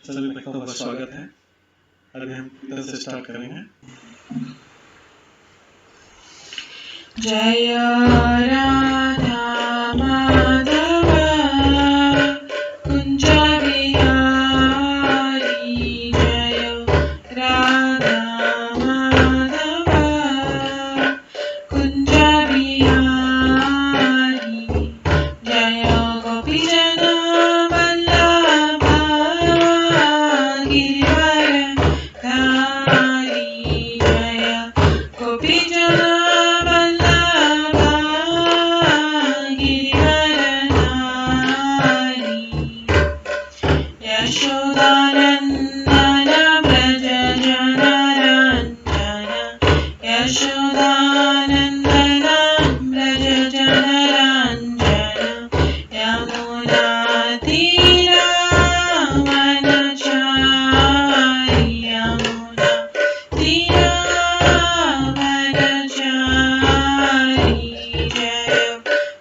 सभी भक्तों का स्वागत है। अभी हम कीर्तन से स्टार्ट करेंगे। जय राधा माधव कुंज बिहारी, जय राधा माधव कुंज बिहारी, जय गोपीजन वल्लभ गिरिवर धारी, जय गोपीजन यशोदानन्दन व्रज जनरञ्जन, यशोदानन्दन व्रज जनरञ्जन, यमुनातीरावनचारि, यमुनातीरावनचारि, जय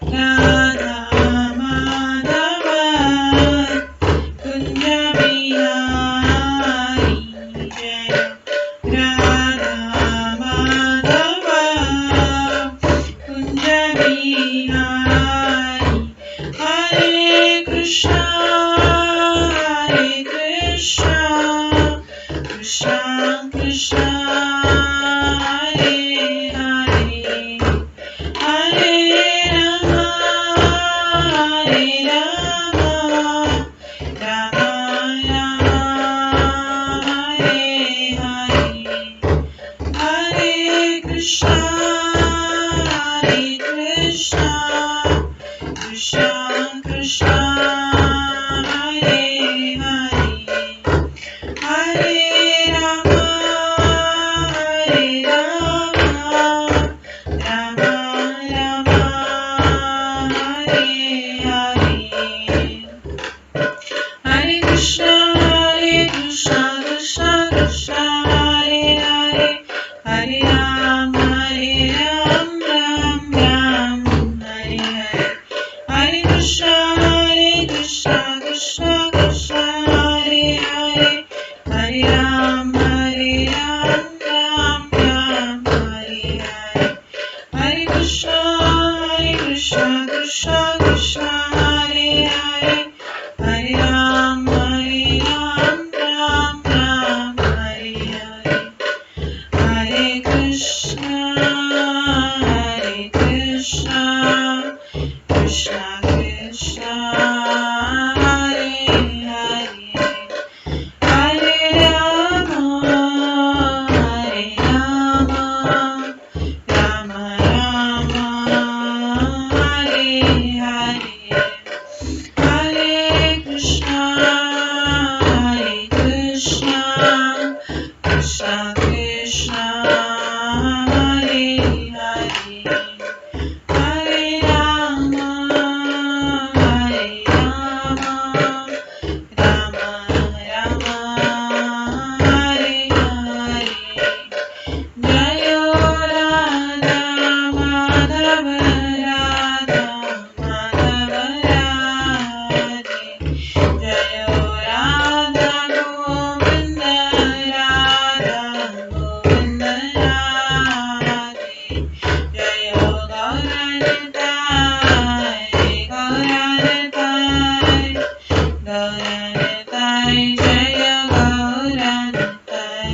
राधा माधव कुंज बिहारी, जय राधा माधव कुंज बिहारी। हरे कृष्णा कृष्णा कृष्णा हरे हरे, हरे राम राम राम हरे हरे, हरे कृष्णा कृष्णा कृष्णा हरे हरे, हरे राम राम राम हरे हरे, हरे कृष्णा कृष्णा कृष्णा हरे हरे, हरे राम राम राम हरे हरे, हरे कृष्णा कृष्णा कृष्णा हरे हरे, हरे राम राम हरे हरे, हरे कृष्णा कृष्णा कृष्णा हरे हरे, हरे राम राम हरे हरे, हरे कृष्णा कृष्णा कृष्णा हरे हरे, हरे राम राम हरे हरे, हरे कृष्णा कृष्णा कृष्णा हरे हरे, हरे राम राम हरे हरे, जय राधा माधव राधे, जय राधा गोविंद राधे, जय गौरनिताय गौरनिताय जय गौरनिताय,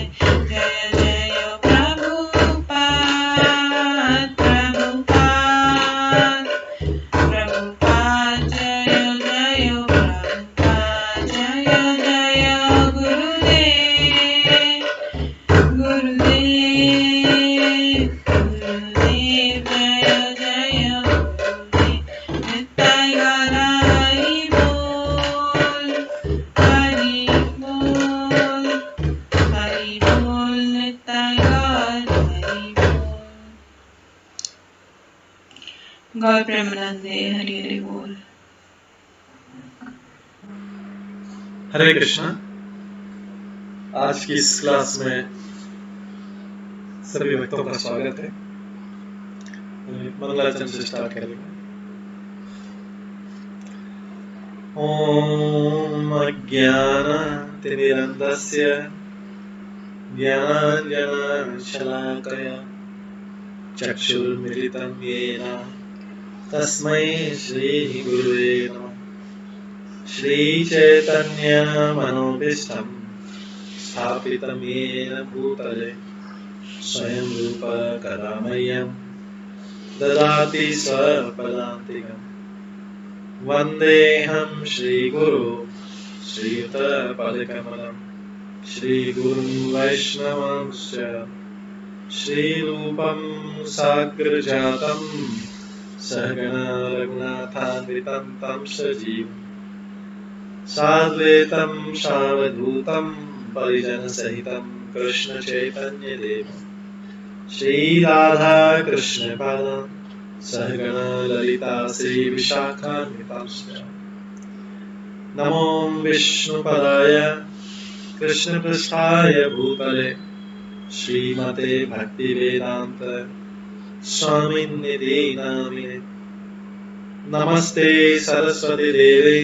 जय जय प्रभुपाद प्रभुपाद जय जय प्रभुपाद, जय जय गुरुदेव गुरुदेव गुरुदेव, जय जय गुरुदेव, नित्य गौर हरि बोल नित्य गौर हरि बोल। गौर प्रेमानंदे हरि हरि बोल। हरे कृष्णा। आज की इस क्लास में सभी भक्तों का स्वागत है। मंगलाचरण से स्टार्ट करेंगे। ॐ अज्ञानतिमिरन्धस्य ज्ञानाञ्जनशलाकया चक्षुर्मिलितं येन तस्मै श्रीगुरुवे नमः। श्रीचैतन्यमनोभीष्टं स्थापितं येन भूतले स्वयं रूप कदा मह्यं ददाति स्वपदान्तिकम्। वन्देऽहं श्रीगुरु श्रीयुतपदकमलं श्रीगुरुं वैष्णवंश्च श्रीरूपं साग्रजातं सहगणा रघुनाथान्वितं तं सजीवं साद्वैतं सावधूतं परिजनसहितं कृष्णचैतन्यदेवं श्रीराधाकृष्णपादान् सहगणा ललिता श्रीविशाखान्वितांश्च नमो विष्णुपदाय कृष्णपृष्ठाय भूतले श्रीमते भक्तिवेदान्त स्वामिन्निधि नामिने। नमस्ते सरस्वती देवे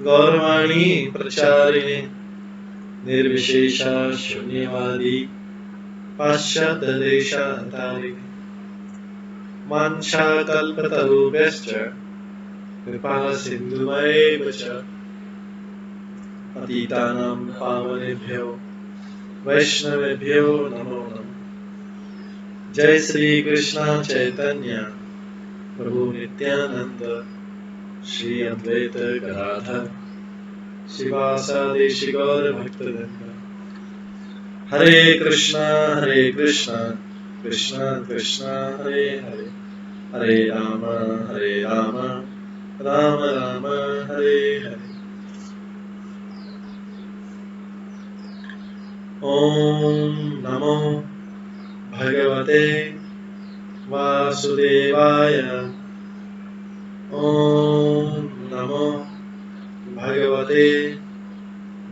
गौरवाणी प्रचारिणे निर्विशेष शून्यवादी पाश्चात्यदेशतारिणे। वाञ्छाकल्पतरुभ्यश्च कृपा सिन्धुभ्येव च पतितानां पावनेभ्यो वैष्णवेभ्यो नमो नमः। जय श्री कृष्ण चैतन्य प्रभु नित्यानंद श्री अद्वैत गदाधर शिवासादि गौर भक्तवृंद। हरे कृष्णा कृष्णा कृष्णा हरे हरे, हरे राम राम राम हरे हरे। ओम नमो भगवते वासुदेवाय। ओम नमो भगवते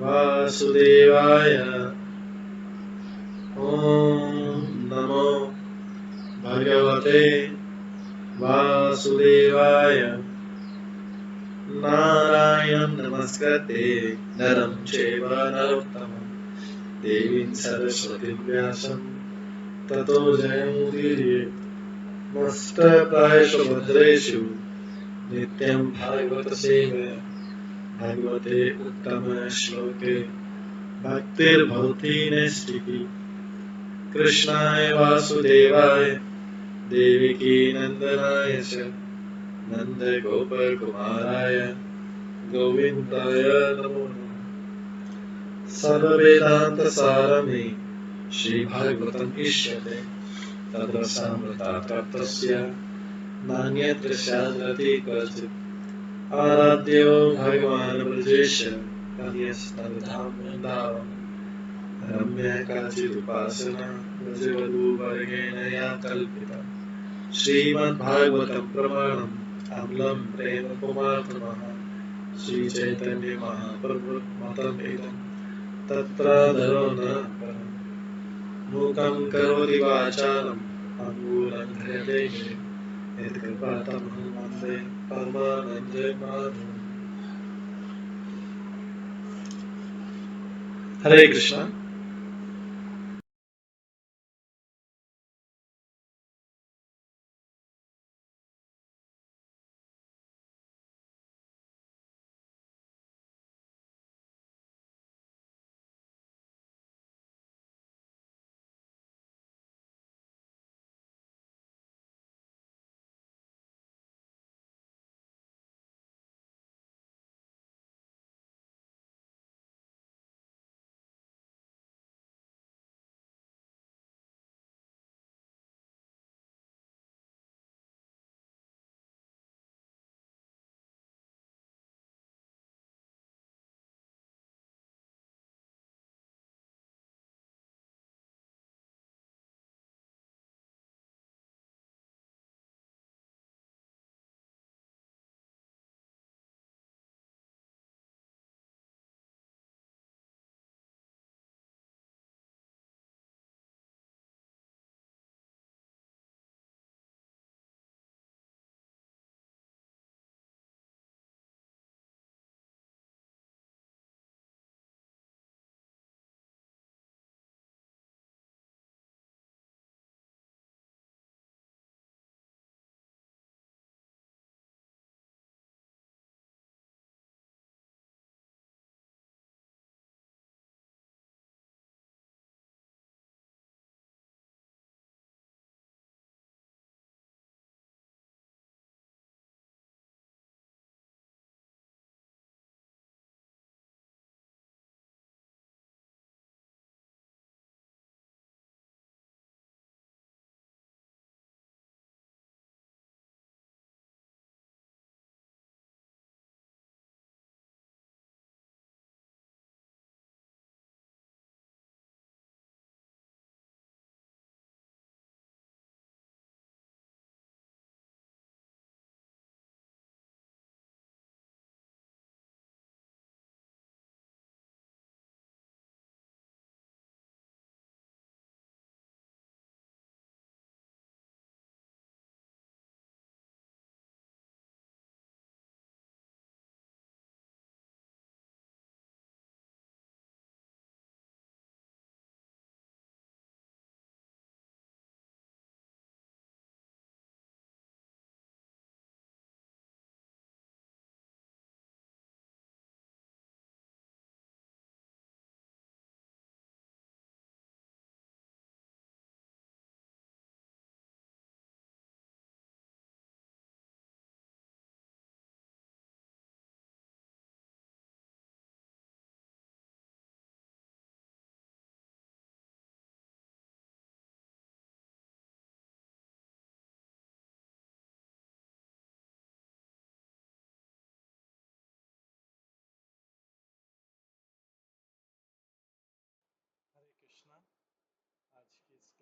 वासुदेवाय। ओम नमो भगवते वासुदेवाय। नारायणं नमस्कृत्य नरं चैव नरोत्तमं देवीं सरस्वतीं व्यासं ततो जयमुदीरयेत्। नमस्ते भद्रेषु नित्यं भागवत सेवया भगवते उत्तम श्लोके भक्तिर्भवति नैष्टिकी। कृष्णाय वासुदेवाय देवकी नंदनाय च नन्दगोपकुमाराय गोविन्दाय नमो नमः। सर्ववेदान्तसारमे श्रीभागवतम् इष्यते तद्रसामृतात्तस्य नान्यत्र स्यादति क्वचित्। आराध्यो भगवान् ब्रजेश कन्यस्तनधाम वृन्दावन रम्य काचिदुपासना ब्रजवधूवर्गेण या कल्पिता। श्रीमद्भागवतं प्रमाणम् अम्लं प्रेम पुमात्मः श्रीचैतन्य महाप्रभु मतमिदं तत्रादरो न परम्। मूकं करोति वाचालं पङ्गुलं ह्यते गिरिं यत्कृपातमहं वन्दे परमानन्दमाधवम्। हरे कृष्णा।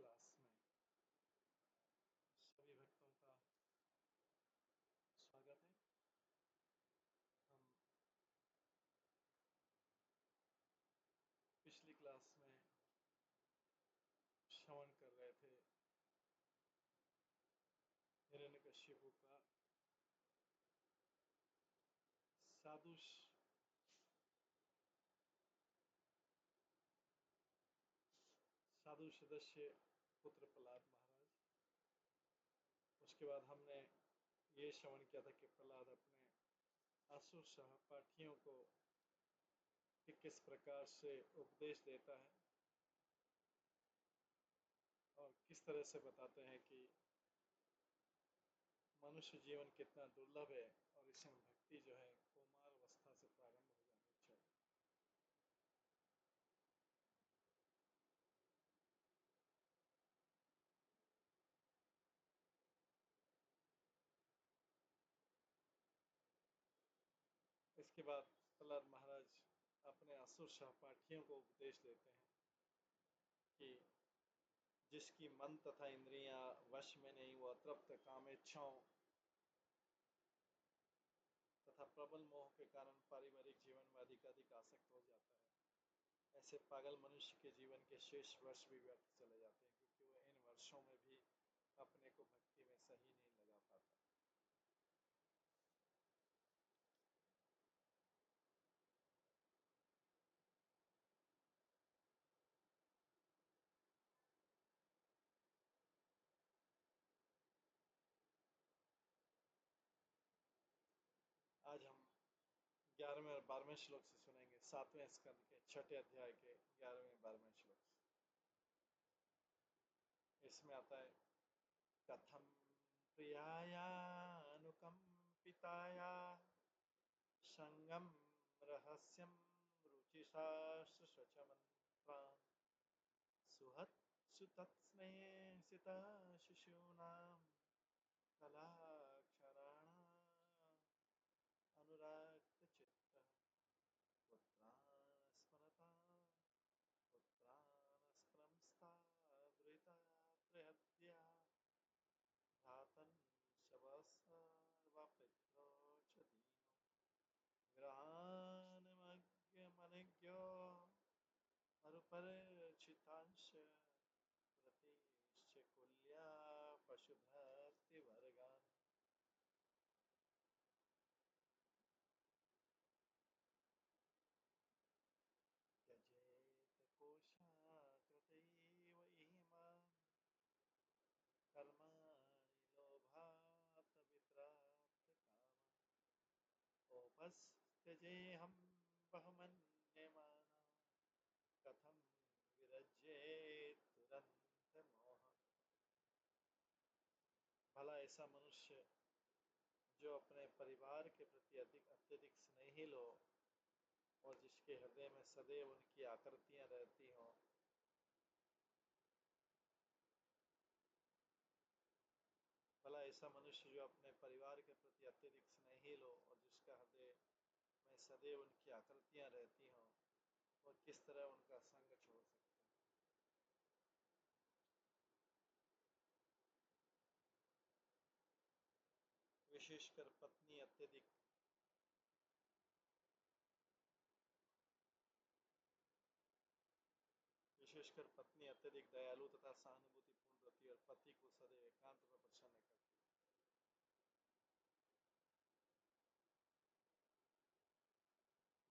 क्लास में सभी भक्तों का स्वागत है। हम पिछली क्लास में श्रवण कर रहे थे हिरण्यकश्यपु का साधु सदस्य पुत्र प्रहलाद महाराज। उसके बाद हमने ये श्रवण किया था कि प्रहलाद अपने असुर सहपाठियों को कि किस प्रकार से उपदेश देता है और किस तरह से बताते हैं कि मनुष्य जीवन कितना दुर्लभ है और इसमें भक्ति जो है कुमार अवस्था से प्रारंभ हो जानी चाहिए। इसके बाद प्रहलाद महाराज अपने असुर सहपाठियों को उपदेश देते हैं कि जिसकी मन तथा इंद्रियां वश में नहीं, वो अतृप्त कामेच्छाओं तथा प्रबल मोह के कारण पारिवारिक जीवन में अधिक आसक्त हो जाता है। ऐसे पागल मनुष्य के जीवन के शेष वर्ष भी व्यर्थ चले जाते हैं, क्योंकि वो इन वर्षों में भी अपने को भक्ति में सही नहीं लगा पाता। आज हम 11वें और 12वें श्लोक से सुनेंगे 7वें स्कंद के 6ठे अध्याय के 11वें 12वें श्लोक से। इसमें आता है, कथम प्रियाया अनुकंपिताया संगम रहस्यम रुचिषा शुशचमन्त्रान् सुहत सुतत्स्नेसिता शिशूनां कलाक्षराणाम् अनुरागचित्तः पुत्रान् स्मरतां पुत्रान् स्मरंस्तादृता प्रहत्या भ्रातन् शवसर्वपित्रो च दीनो ग्रहान्मग्यमनिज्ञो मरुपरिचितांश प्रतिश्च कुल्या पशुभर्तिवर्गान्। त्यजेत कोशाकृतैव इमान् कर्माणि लोभात् वित्राप्तकामान् उपस्थ्यजेऽहं बहुमन्यमाना कथं विरज्येत् दुरन्तमोह। भला ऐसा मनुष्य जो अपने परिवार के प्रति अत्यधिक स्नेहिल हो और जिसके हृदय में सदैव उनकी आकृतियां रहती हों, भला ऐसा मनुष्य जो अपने परिवार के प्रति अत्यधिक स्नेहिल हो और जिसका हृदय में सदैव उनकी आकृतियां रहती हों, और किस तरह उनका संग छोड़ सकता है। विशेषकर पत्नी अत्यधिक दयालु तथा सहानुभूतिपूर्ण रहती है और पति को सदैव एकांत में प्रसन्न करती है।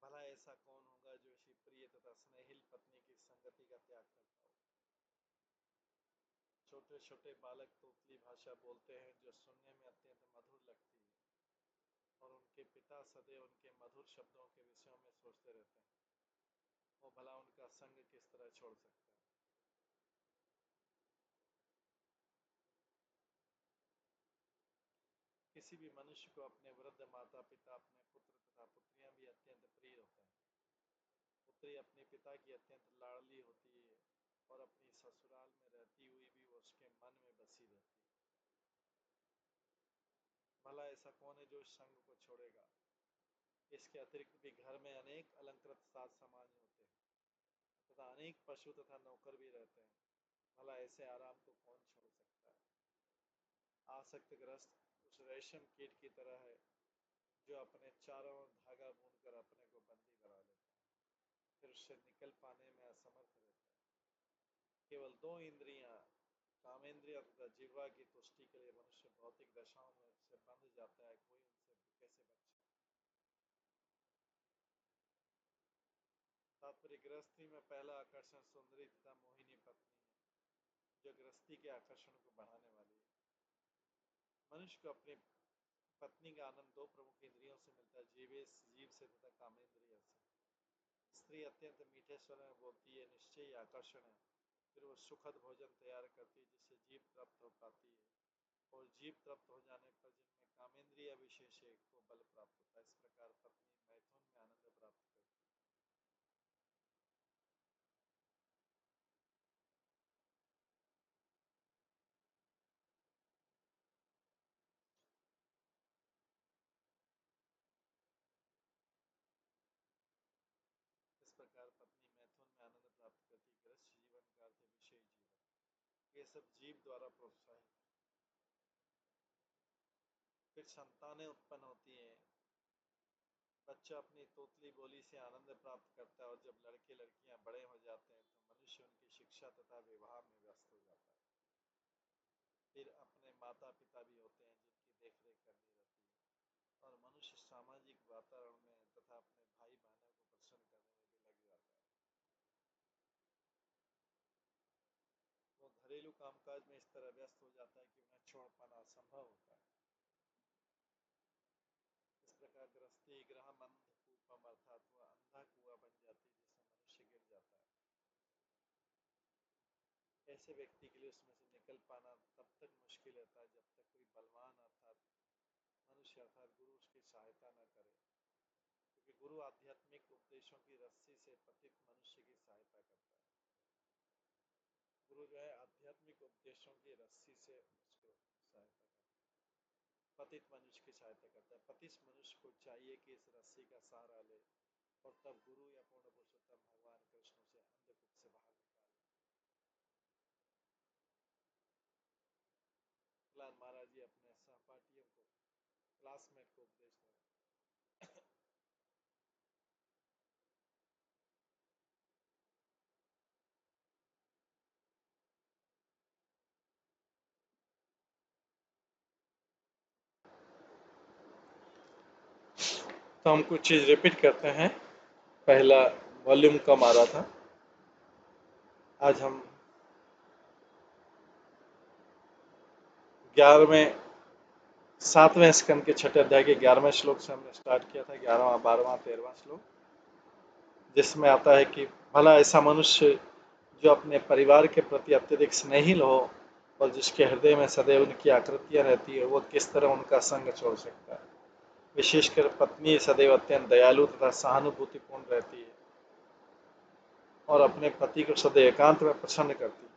भला ऐसा कौन होगा जो ऐसी प्रिय तथा स्नेहिल पत्नी की संगति का त्याग करता हो। छोटे छोटे बालक तोतली भाषा बोलते हैं जो सुनने में अत्यंत मधुर लगती है, और उनके पिता सदैव उनके मधुर शब्दों के विषयों में सोचते रहते हैं। वो भला उनका संग किस तरह छोड़ सकता है। किसी भी मनुष्य को अपने वृद्ध माता पिता, अपने पुत्र तथा पुत्रियां भी अत्यंत प्रिय होते हैं। पुत्री अपने पिता की अत्यंत लाडली होती है और अपनी ससुराल में रहती हुई भी वो उसके मन में बसी रहती है। भला ऐसा कौन है जो इस संग को छोड़ेगा। इसके अतिरिक्त भी घर में अनेक अलंकृत साज सामान होते हैं तथा अनेक पशु तथा नौकर भी रहते हैं। भला ऐसे आराम को कौन छोड़ सकता है। आसक्तग्रस्त उस रेशम कीट की तरह है जो अपने चारों ओर धागा बूंदकर अपने को बंदी बना लेता है, फिर उससे निकल पाने में असमर्थ रहता है। केवल दो इंद्रियां, कामेंद्रिय तथा जिह्वा की तुष्टि के लिए मनुष्य भौतिक दशाओं में से बंध जाता है, कोई उनसे कैसे बच सकता है। तात्पर्य, गृहस्थी में पहला आकर्षण सुंदरी तथा मोहिनी पत्नी है, जो गृहस्थी के आकर्षण को बढ़ाने वाली है। मनुष्य को अपनी पत्नी का आनंद दो प्रमुख इंद्रियों से मिलता है, जीव से तथा कामेंद्रिय से। स्त्री अत्यंत मीठे स्वर में बोलती है, निश्चय ही आकर्षण है। फिर वो सुखद भोजन तैयार करती है जिससे जीभ तृप्त हो पाती है, और जीभ तृप्त हो जाने पर जिनमें कामेंद्रिय विशेष है को बल प्राप्त होता है। इस प्रकार पत्नी मैथुन में आनंद प्राप्त करती है। इस प्रकार पत्नी मैथुन में आनंद प्राप्त करती है। गृहस्थ जीवन का अर्थ है विषय जीवन, ये सब जीव द्वारा प्रोत्साहित। फिर संतानें उत्पन्न होती हैं। बच्चा अपनी तोतली बोली से आनंद प्राप्त करता है, और जब लड़के लड़कियां बड़े हो जाते हैं तो मनुष्य उनकी शिक्षा तथा विवाह में व्यस्त हो जाता है। फिर अपने माता पिता भी होते हैं जिनकी देखरेख करनी रहती है, और मनुष्य सामाजिक वातावरण में तथा अपने भाई बहनों को प्रसन्न करने में भी लग जाता है। वो घरेलू कामकाज में इस तरह व्यस्त हो जाता है कि उन्हें छोड़ पाना असंभव होता है। इस प्रकार गृहस्थी ग्रह अंधकूपम अर्थात वह अंधा कुआं बन जाती है जिसमें मनुष्य गिर जाता है। ऐसे व्यक्ति के लिए उसमें से निकल पाना तब तक मुश्किल रहता है जब तक कोई बलवान अर्थात मनुष्य अर्थात गुरु उसकी सहायता न करे, क्योंकि गुरु आध्यात्मिक उपदेशों की रस्सी से पतित मनुष्य की सहायता करता है। गुरु जो है आध्यात्मिक उपदेशों की रस्सी से उसको सहायता करता है, पतित मनुष्य की सहायता करता है। पतित मनुष्य को चाहिए कि इस रस्सी का सहारा ले, और तब गुरु या पूर्ण पुरुषोत्तम भगवान कृष्ण से अंधकूप से बाहर निकाले। प्रहलाद महाराज जी अपने सहपाठियों को, क्लासमेट को उपदेश दे रहे हैं। तो हम कुछ चीज रिपीट करते हैं। पहला वॉल्यूम कम आ रहा था। आज हम 11वें 7वें स्कंद के 6ठे अध्याय के 11वें श्लोक से हमने स्टार्ट किया था। 11वां 12वां 13वां श्लोक, जिसमें आता है कि भला ऐसा मनुष्य जो अपने परिवार के प्रति अत्यधिक स्नेहिल हो और जिसके हृदय में सदैव उनकी आकृतियां रहती है, वो किस तरह उनका संग छोड़ सकता है। विशेषकर पत्नी सदैव अत्यंत दयालु तथा सहानुभूतिपूर्ण रहती है और अपने पति को सदैव एकांत में प्रसन्न करती है।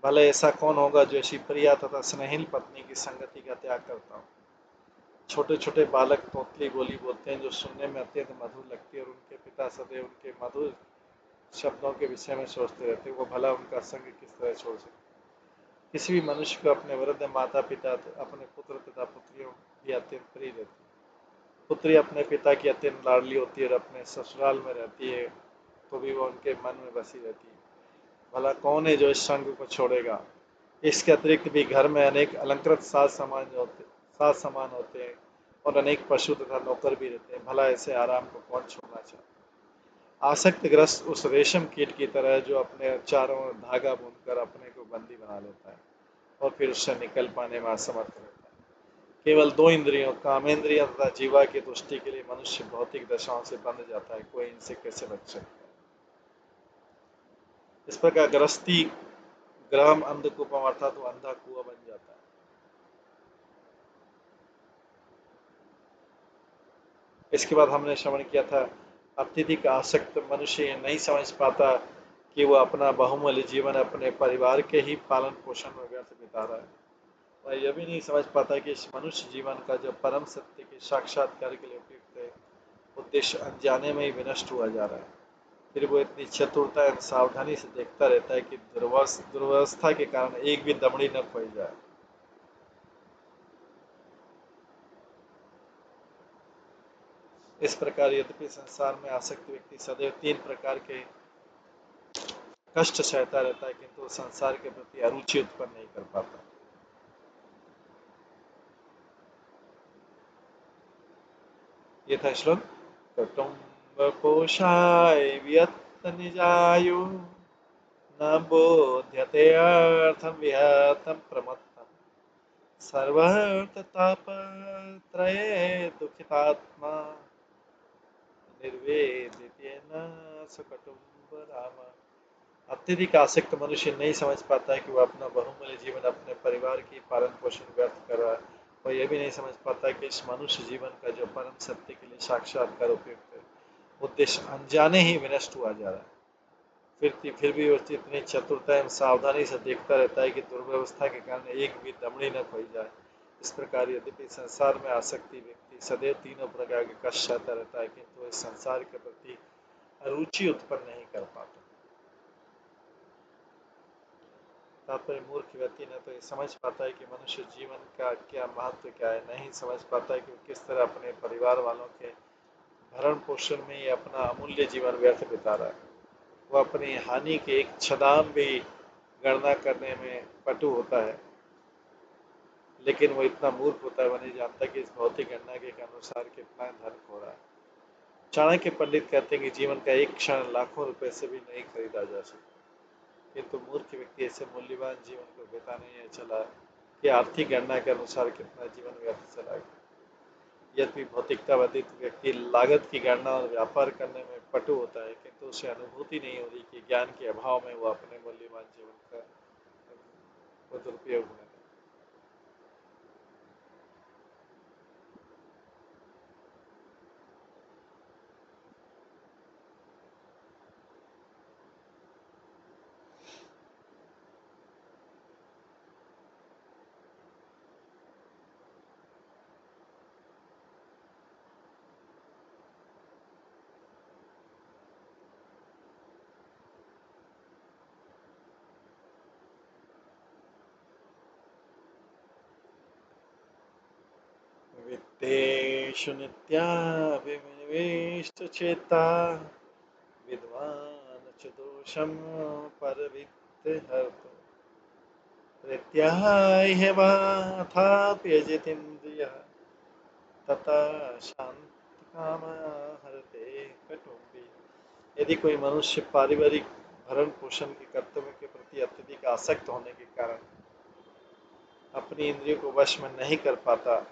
भले ऐसा कौन होगा जो ऐसी प्रिया तथा स्नेहिल पत्नी की संगति का त्याग करता हो। छोटे छोटे बालक तोतली बोली बोलते हैं जो सुनने में अत्यंत मधुर लगती है, और उनके पिता सदैव उनके मधुर शब्दों के विषय में सोचते रहते हैं। वो भला उनका संग किस तरह छोड़ सकते हैं। किसी भी मनुष्य को अपने वृद्ध माता पिता, अपने पुत्र तथा पुत्रियों की अत्यंत प्रिय रहती है। पुत्री अपने पिता की अत्यंत लाडली होती है और अपने ससुराल में रहती है तो भी वो उनके मन में बसी रहती है। भला कौन है जो इस संग को छोड़ेगा। इसके अतिरिक्त भी घर में अनेक अलंकृत साज सामान होते हैं और अनेक पशु तथा नौकर भी रहते हैं। भला ऐसे आराम को कौन छोड़ना चाहता। आसक्तग्रस्त उस रेशम कीट की तरह जो अपने चारों ओर धागा बुनकर अपने को बंदी बना लेता है और फिर उससे निकल पाने में असमर्थ रहता है। केवल दो इंद्रियों, कामेंद्रिय तथा जीवा की तुष्टि के लिए मनुष्य भौतिक दशाओं से बंध जाता है, कोई इनसे कैसे बच सकता है। इस प्रकार गृहस्थी ग्रह अंधकूपम अर्थात वो अंधा कुआं बन जाता है। इसके बाद हमने श्रवण किया था, अत्यधिक आसक्त मनुष्य ये नहीं समझ पाता कि वो अपना बहुमूल्य जीवन अपने परिवार के ही पालन पोषण में व्यर्थ बिता रहा है, और यह भी नहीं समझ पाता कि इस मनुष्य जीवन का जो परम सत्य के साक्षात्कार के लिए उपयुक्त है, उद्देश्य अनजाने में ही विनष्ट हुआ जा रहा है। फिर वो इतनी चतुरता एवं सावधानी से देखता रहता है कि दुर्व्यवस्था के कारण एक भी दमड़ी न खोई जाए। इस प्रकार यद्यपि संसार में आसक्त व्यक्ति सदैव 3 प्रकार के कष्ट सहता रहता है, किंतु वो संसार के प्रति अरुचि उत्पन्न नहीं कर पाता। ये था श्लोक। कुटुम्ब पोषाय वियत्त निजायु न बोध्यते अर्थं विहतं प्रमत्तम् सर्वर्थतापत्रये दुःखितात्मा निर्वेदितेन सुकुटुम्ब राम। अत्यधिक आसक्त मनुष्य नहीं समझ पाता है कि वह अपना बहुमूल्य जीवन अपने परिवार की पालन पोषण व्यर्थ कर रहा है। वह यह भी नहीं समझ पाता कि इस मनुष्य जीवन का जो परम सत्य के लिए साक्षात्कार उपयुक्त है, उद्देश्य अनजाने ही विनष्ट हुआ जा रहा है। फिर भी वह इतनी चतुरता एवं सावधानी से देखता रहता है कि दुर्व्यवस्था के कारण एक भी दमड़ी न खोई जाए। इस प्रकार यद्यपि संसार में आसक्ति व्यक्ति सदैव 3 प्रकार के कष्ट सहता रहता है, किंतु इस संसार के प्रति अरुचि उत्पन्न नहीं कर पाता। तात्पर्य मूर्ख व्यक्ति न तो ये समझ पाता है कि मनुष्य जीवन का क्या महत्व क्या है, नहीं समझ पाता है कि वो किस तरह अपने परिवार वालों के भरण पोषण में ही अपना अमूल्य जीवन व्यर्थ बिता रहा है। वो अपनी हानि के एक छदाम भी गणना करने में पटु होता है, लेकिन वो इतना मूर्ख होता है, वह नहीं जानता कि इस भौतिक गणना के अनुसार कितना धन खो रहा है। चाणक्य पंडित कहते हैं कि जीवन का एक क्षण लाखों रुपए से भी नहीं खरीदा जा सकता, किंतु मूर्ख व्यक्ति ऐसे मूल्यवान जीवन को बिताने नहीं चला कि आर्थिक गणना के अनुसार कितना जीवन व्यर्थ चला गया। यद्यपि भौतिकतावादी व्यक्ति लागत की गणना और व्यापार करने में पटु होता है, किंतु उसे अनुभूति नहीं होती कि ज्ञान के अभाव में वो अपने मूल्यवान जीवन का दुरुपयोग होने लगा। वित्तेषु नित्याभिनिवेशचेता विद्वान् च दोषं परवित्तहर्तु प्रत्याह्यवाथाप्यजितेन्द्रियः तथा शान्तिकामः हरते कटुम्बी। यदि कोई मनुष्य पारिवारिक भरण पोषण के कर्तव्य के प्रति अत्यधिक आसक्त होने के कारण अपनी इंद्रियों को वश में नहीं कर पाता,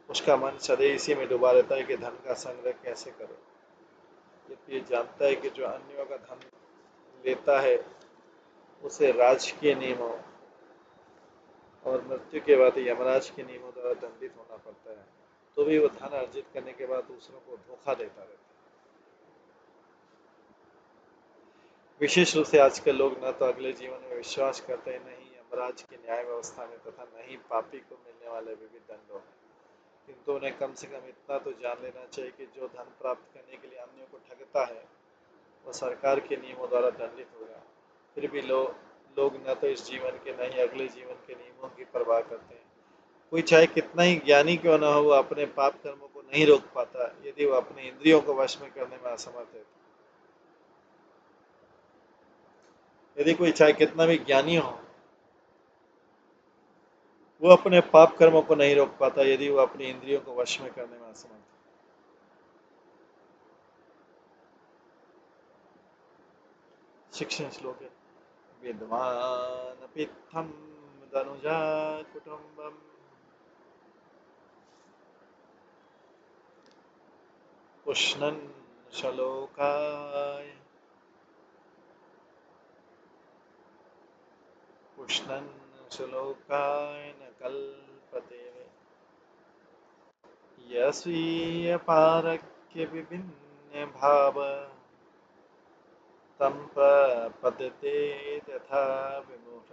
उसका मन सदैव इसी में डूबा रहता है कि धन का संग्रह कैसे करो। ये जानता है कि जो अन्यों का धन लेता है उसे राजकीय नियमों और मृत्यु के बाद यमराज के नियमों द्वारा दंडित होना पड़ता है, तो भी वो धन अर्जित करने के बाद दूसरों को धोखा देता रहता है। विशेष रूप से आजकल लोग न तो अगले जीवन में विश्वास करते हैं, न ही यमराज की न्याय व्यवस्था में, तथा न ही पापी को मिलने वाले विविध दंडों में। किंतु उन्हें कम से कम इतना तो जान लेना चाहिए कि जो धन प्राप्त करने के लिए अन्यों को ठगता है वह सरकार के नियमों द्वारा दंडित होगा। फिर भी लोग न तो इस जीवन के न ही अगले जीवन के नियमों की परवाह करते हैं। कोई चाहे कितना ही ज्ञानी क्यों न हो, वह अपने पाप कर्मों को नहीं रोक पाता यदि वह अपने इंद्रियों को वश में करने में असमर्थ है। यदि कोई चाहे कितना भी ज्ञानी हो, वो अपने पाप कर्मों को नहीं रोक पाता यदि वो अपनी इंद्रियों को वश में करने में असमर्थ है। शिक्षण श्लोक है। विद्वान् पित्थं दनुजा कुटुम्बं पुष्णन् श्लोकाय न कल्पते यस्वीय पारक्य विभिन्न भाव तं प्रपद्यते तथा विमूढ़।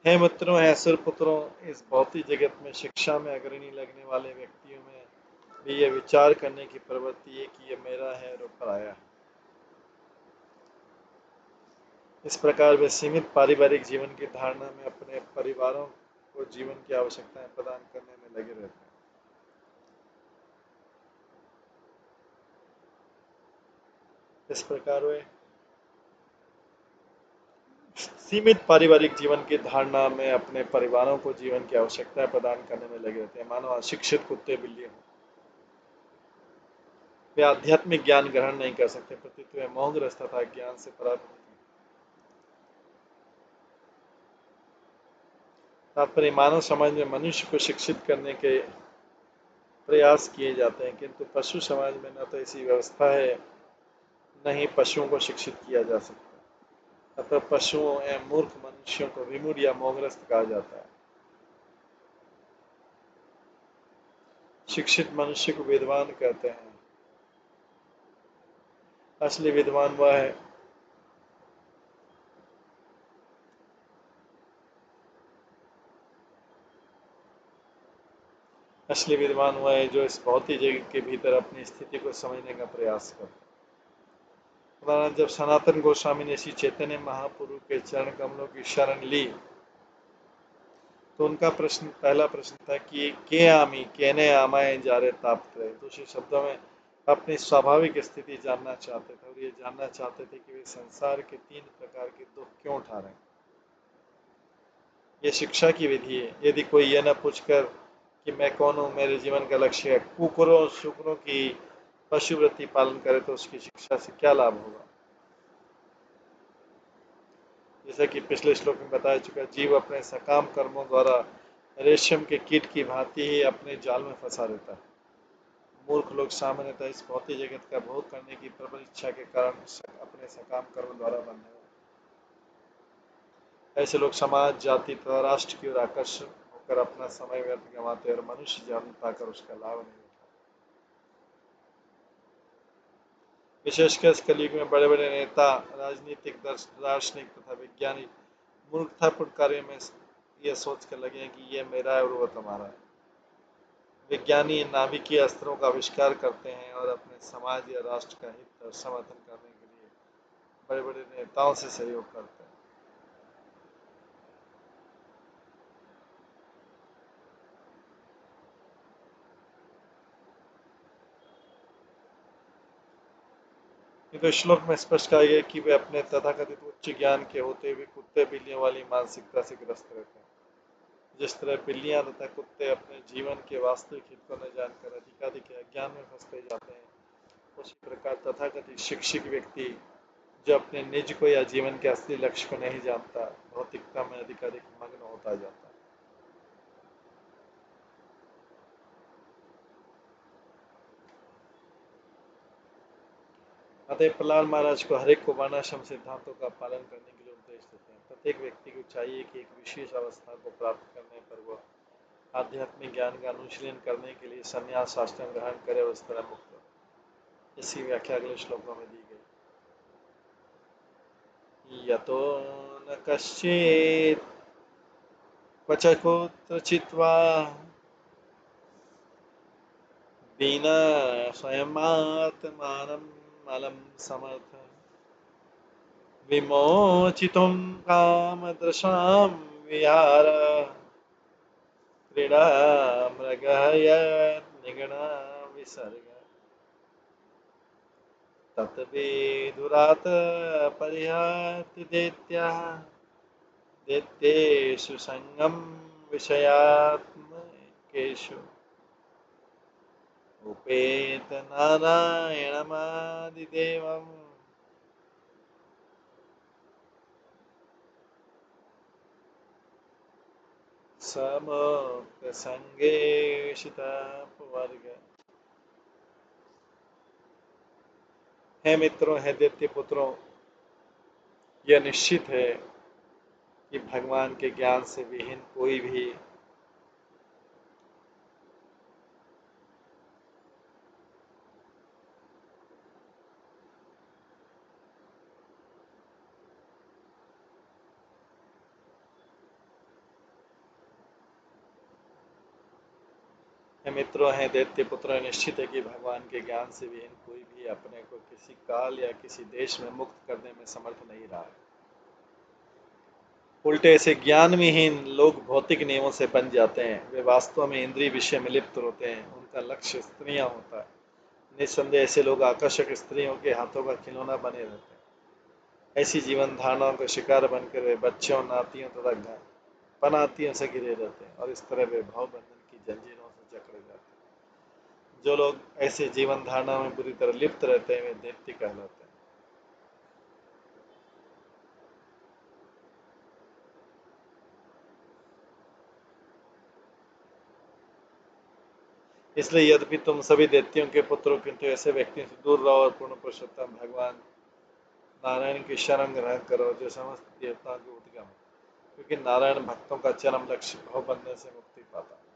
हे मित्रों, हे असुर पुत्रों, इस भौतिक जगत में शिक्षा में अग्रणी लगने वाले व्यक्तियों में भी ये विचार करने की प्रवृत्ति है कि ये मेरा है और पराया है। इस प्रकार वे सीमित पारिवारिक जीवन की धारणा में अपने परिवारों को जीवन की आवश्यकताएं प्रदान करने में लगे रहते हैं। इस प्रकार वे सीमित पारिवारिक जीवन की धारणा में अपने परिवारों को जीवन की आवश्यकताएं प्रदान करने में लगे रहते हैं, मानो अशिक्षित कुत्ते बिल्ली हों। वे आध्यात्मिक ज्ञान ग्रहण नहीं कर सकते, प्रत्युत वे मोहग्रस्त तथा ज्ञान से पराधीन हैं। तात्पर्य, मानव समाज में मनुष्य को शिक्षित करने के प्रयास किए जाते हैं, किंतु पशु समाज में न तो ऐसी व्यवस्था है, न ही पशुओं को शिक्षित किया जा सकता। अतः पशुओं एवं मूर्ख मनुष्यों को विमूढ़ या मोहग्रस्त कहा जाता है। शिक्षित मनुष्य को विद्वान कहते हैं। असली विद्वान वह है जो इस भौतिक जगत के भीतर अपनी स्थिति को समझने का प्रयास करता है। उदाहरण, जब सनातन गोस्वामी ने श्री चैतन्य महाप्रभु के चरण कमलों की शरण ली तो उनका पहला प्रश्न था कि के आमी केने आमाए जारे ताप्त रहे। दूसरे शब्दों में अपनी स्वाभाविक स्थिति जानना चाहते थे और ये जानना चाहते थे कि वे संसार के 3 प्रकार के दुख क्यों उठा रहे हैं। ये शिक्षा की विधि है। यदि कोई यह न पूछकर कि मैं कौन हूँ, मेरे जीवन का लक्ष्य है, कुकुरों शुक्रों की पशुवृत्ति पालन करे तो उसकी शिक्षा से क्या लाभ होगा। जैसा कि पिछले श्लोक में बताया चुका, जीव अपने सकाम कर्मों द्वारा रेशम के कीट की भांति ही अपने जाल में फंसा रहता है। मूर्ख लोग सामान्यतः इस भौतिक जगत का भोग करने की प्रबल इच्छा के कारण अपने सकाम कर्म द्वारा बंधे हैं। ऐसे लोग समाज, जाति तथा राष्ट्र की ओर आकर्षित होकर अपना समय व्यर्थ गंवाते और मनुष्य जीवन पाकर उसका लाभ नहीं उठाते। विशेषकर इस कलयुग में बड़े बड़े नेता, राजनीतिक, दार्शनिक तथा वैज्ञानिक मूर्खतापूर्ण कार्यों में यह सोचकर लगे हैं कि यह मेरा है और वह तुम्हारा है। विज्ञानी नाभिकीय अस्त्रों का आविष्कार करते हैं और अपने समाज या राष्ट्र का हित और समर्थन करने के लिए बड़े बड़े नेताओं से सहयोग करते हैं। ये तो श्लोक में स्पष्ट कहा गया कि वे अपने तथाकथित उच्च ज्ञान के होते हुए कुत्ते बिल्लियों वाली मानसिकता से ग्रस्त रहते हैं। जिस तरह बिल्लियां तथा कुत्ते अपने जीवन के वास्तविक हित को न जानकर अधिकाधिक अज्ञान में फंसते जाते हैं, उसी प्रकार तथाकथित शिक्षित व्यक्ति जो अपने निज को या जीवन के असली लक्ष्य को नहीं जानता, भौतिकता में अधिकाधिक मग्न होता जाता है। अतः प्रहलाद महाराज को हर एक को वर्णाश्रम सिद्धांतों का पालन करने के लिए उपदेश देते हैं। प्रत्येक व्यक्ति को चाहिए कि एक विशेष अवस्था को प्राप्त करने पर वह आध्यात्मिक ज्ञान का अनुशीलन करने के लिए संन्यास आश्रम ग्रहण करे और इस तरह मुक्त हो। इसकी व्याख्या अगले श्लोकों में दी गई। यतो न कश्चित् क्वच कुत्रचित् वा विना स्वयमात्मानं मलं समर्थ विमोचितुं कामदृशां विहार क्रीडा मृगः यन्निगणा विसर्ग तत्विदुरात् परिहर्ति दैत्येषु सङ्गं विषयात्मकेषु उपेत नारायणमादिदेवम् समोक्तसंगेशितापवर्ग। हे मित्रों, हे दैत्य पुत्रों, यह निश्चित है कि भगवान के ज्ञान से विहीन कोई भी मित्रों हैं दैत्य पुत्र, निश्चित है कि भगवान के ज्ञान से विहीन कोई भी अपने को किसी काल या किसी देश में मुक्त करने में समर्थ नहीं रहा है। उल्टे ऐसे ज्ञान विहीन लोग भौतिक नियमों से बन जाते हैं। वे वास्तव में इंद्रिय विषय में लिप्त होते हैं। उनका लक्ष्य स्त्रियां होता है। निस्संदेह ऐसे लोग आकर्षक स्त्रियों के हाथों का खिलौना बने रहते हैं। ऐसी जीवन धारणाओं का शिकार बनकर वे बच्चों, नातियों तथा पनातियों से घिरे रहते हैं और इस तरह वे भाव बंधन की जंजीरों से जकड़े जाते हैं। जो लोग ऐसे जीवन धारणा में बुरी तरह लिप्त रहते हैं वे दैत्य कहलाते हैं। इसलिए यद्यपि तुम सभी दैत्यों के पुत्रों, किंतु ऐसे व्यक्तियों से दूर रहो और पूर्ण पुरुषोत्तम भगवान नारायण की शरण ग्रहण करो जो समस्त देवताओं के उद्गम है, क्योंकि नारायण भक्तों का चरम लक्ष्य भव बंधन से मुक्ति पाता है।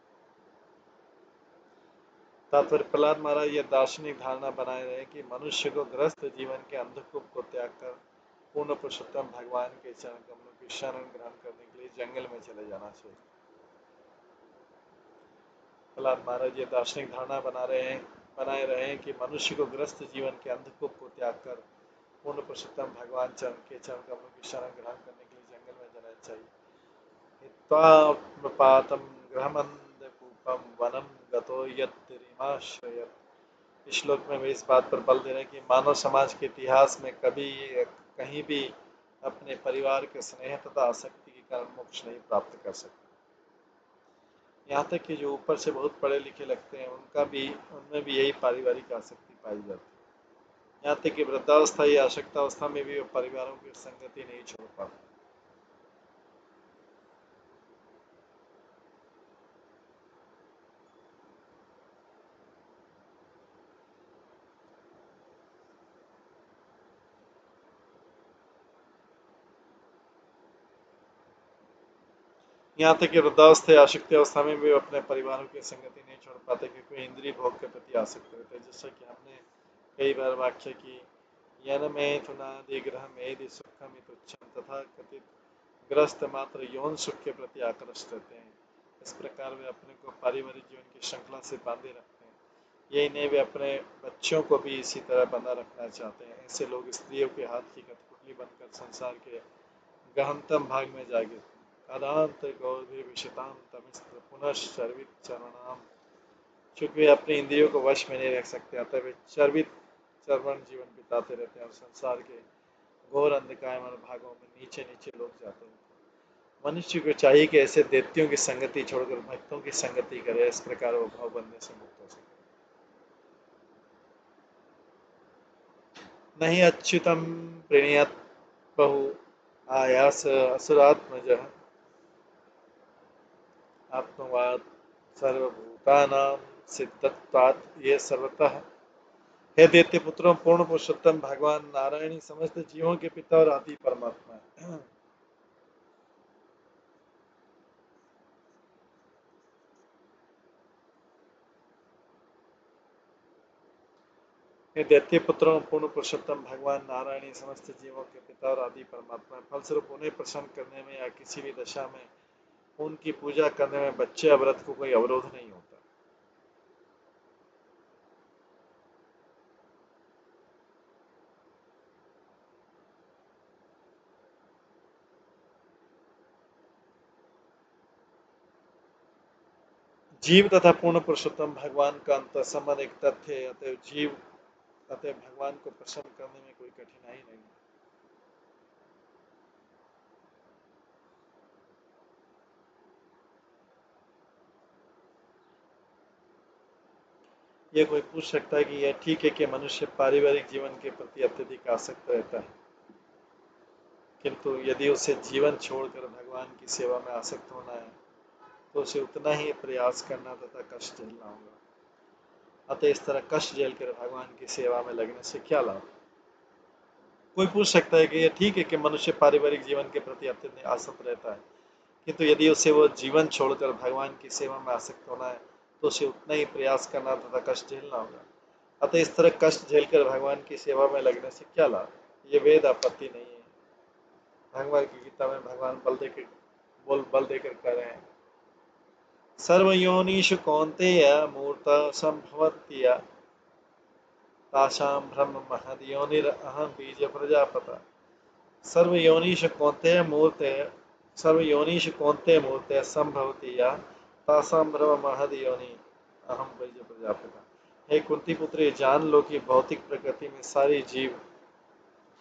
तात्पर्य, प्रहलाद महाराज यह दार्शनिक धारणा बनाए रहे कि मनुष्य को ग्रस्त जीवन के अंधकूप को त्याग कर पूर्ण पुरुषोत्तम भगवान के चरण कमलों की शरण ग्रहण करने के लिए जंगल में चले जाना चाहिए। प्रहलाद महाराज ये दार्शनिक धारणा बनाए रहे हैं कि मनुष्य को ग्रस्त जीवन के अंधकूप को त्याग कर पूर्ण पुरुषोत्तम भगवान के चरण कमलों की शरण ग्रहण करने के लिए जंगल में जाना चाहिए। हित्वात्मपातं गृहमन्धकूपं वनं गतो यत्रिमाश्रयत्। इस श्लोक में वे इस बात पर बल दे रहे हैं कि मानव समाज के इतिहास में कभी कहीं भी अपने परिवार के स्नेह तथा आसक्ति के कारण मोक्ष नहीं प्राप्त कर सकते। यहाँ तक कि जो ऊपर से बहुत पढ़े लिखे लगते हैं उनमें भी यही पारिवारिक आसक्ति पाई जाती है। यहाँ तक कि वृद्धावस्था या आसक्तावस्था में भी वे परिवारों की संगति नहीं छोड़ पाते। यहाँ तक कि वृद्धावस्था या आसक्ति अवस्था में भी अपने परिवारों की संगति नहीं छोड़ पाते, क्योंकि इंद्रिय भोग के प्रति आसक्त रहते हैं। जैसा कि हमने कई बार वाक्य की यन में थुनादि ग्रह में सुखम तुच्छम तथा कथित ग्रस्त मात्र यौन सुख के प्रति आकृष्ट रहते हैं। इस प्रकार वे अपने को पारिवारिक जीवन की श्रृंखला से बांधे रखते हैं। यही नहीं, वे अपने बच्चों को भी इसी तरह बंधा रखना चाहते हैं। ऐसे लोग स्त्रियों के हाथ की कठपुतली बनकर संसार के गहनतम भाग में जा गिरते हैं। अदांत गौरभिषतां तमिस्त्र पुनश्चर्वित चरणाम। चूंकि वे अपने इंद्रियों को वश में नहीं रख सकते, अतः वे चर्वण जीवन बिताते रहते हैं और संसार के घोर अंधकारमय भागों में नीचे नीचे लोग जाते हैं। मनुष्य को चाहिए कि ऐसे दैत्यों की संगति छोड़कर भक्तों की संगति करे। इस प्रकार वो भाव बंधन से मुक्त हो सके। नहीं अच्युतम प्रणीयत बहु आयास असुरात्मजः आत्मवाद सर्वभूतानां सिद्धत्वात् ये सर्वतः। हे दैत्य पुत्रों, पूर्ण पुरुषोत्तम भगवान नारायण ही समस्त जीवों के पिता और आदि परमात्मा है। हे दैत्य पुत्रों, पूर्ण पुरुषोत्तम भगवान नारायण ही समस्त जीवों के पिता और आदि परमात्मा है। फलस्वरूप उन्हें प्रसन्न करने में या किसी भी दशा में उनकी पूजा करने में बच्चे या व्रत को कोई अवरोध नहीं होता। जीव तथा पूर्ण पुरुषोत्तम भगवान का अंतर संबंध एक तथ्य है। अतः भगवान को प्रसन्न करने में कोई कठिनाई नहीं है। यह कोई पूछ सकता है कि यह ठीक है कि मनुष्य पारिवारिक जीवन के प्रति अत्यधिक आसक्त रहता है, किंतु यदि उसे जीवन छोड़कर भगवान की सेवा में आसक्त होना है तो उसे उतना ही प्रयास करना तथा कष्ट झेलना होगा। अतः इस तरह कष्ट झेलकर भगवान की सेवा में लगने से क्या लाभ? कोई पूछ सकता है कि यह ठीक है कि मनुष्य पारिवारिक जीवन के प्रति अत्यधिक आसक्त रहता है, किंतु यदि उसे वो जीवन छोड़कर भगवान की सेवा में आसक्त होना है तो उसे उतना ही प्रयास करना तथा कष्ट झेलना होगा। अतः इस तरह कष्ट झेलकर भगवान की सेवा में लगने से क्या लाभ? ये वेद आपत्ति नहीं है। भगवान की गीता में भगवान बल देकर कह रहे हैं सर्वयोनिषु कौन्तेय मूर्त संभवत्य तासां ब्रह्म महद्योनिर अहम बीज प्रजापता। सर्वयोनिषु कौन्तेय मूर्ते सर्वयोनिषु कौन्तेय मूर्ते संभवति या तासां ब्रह्म महद्योनि अहम बीज प्रजापता। हे कुंती पुत्री, जान लो कि भौतिक प्रकृति में सारी जीव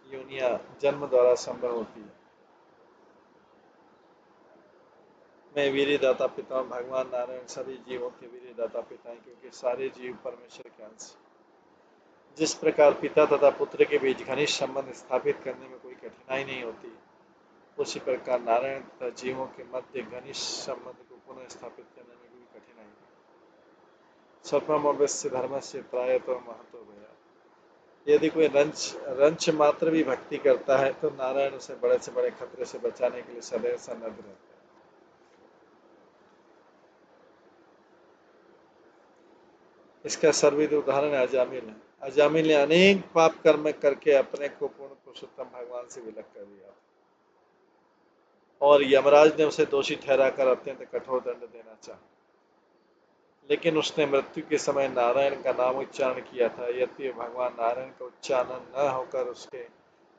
योनियां जन्म द्वारा संभव होती है। मैं वीर्यदाता पिता हूँ। भगवान नारायण सभी जीवों के वीर्यदाता पिता हैं, क्योंकि सारे जीव परमेश्वर के अंश। जिस प्रकार पिता तथा पुत्र के बीच घनिष्ठ संबंध स्थापित करने में कोई कठिनाई नहीं होती, उसी प्रकार नारायण तथा जीवों के मध्य घनिष्ठ संबंध को पुनः स्थापित करने में कोई कठिनाई नहीं। स्वल्पम अवश्य धर्मस्य प्रायतो महतो भया। यदि कोई रंच मात्र भी भक्ति करता है तो नारायण उसे बड़े से बड़े खतरे से बचाने के लिए सदैव सन्नद्ध रहते हैं। इसका सर्वविदित उदाहरण अजामिल है। अजामिल ने अनेक पाप कर्म करके अपने को पूर्ण पुरुषोत्तम भगवान से विलग कर दिया और यमराज ने उसे दोषी ठहराकर अत्यंत कठोर दंड देना चाहा, लेकिन उसने मृत्यु के समय नारायण का नाम उच्चारण किया था। यद्यपि भगवान नारायण का उच्चारण न होकर उसके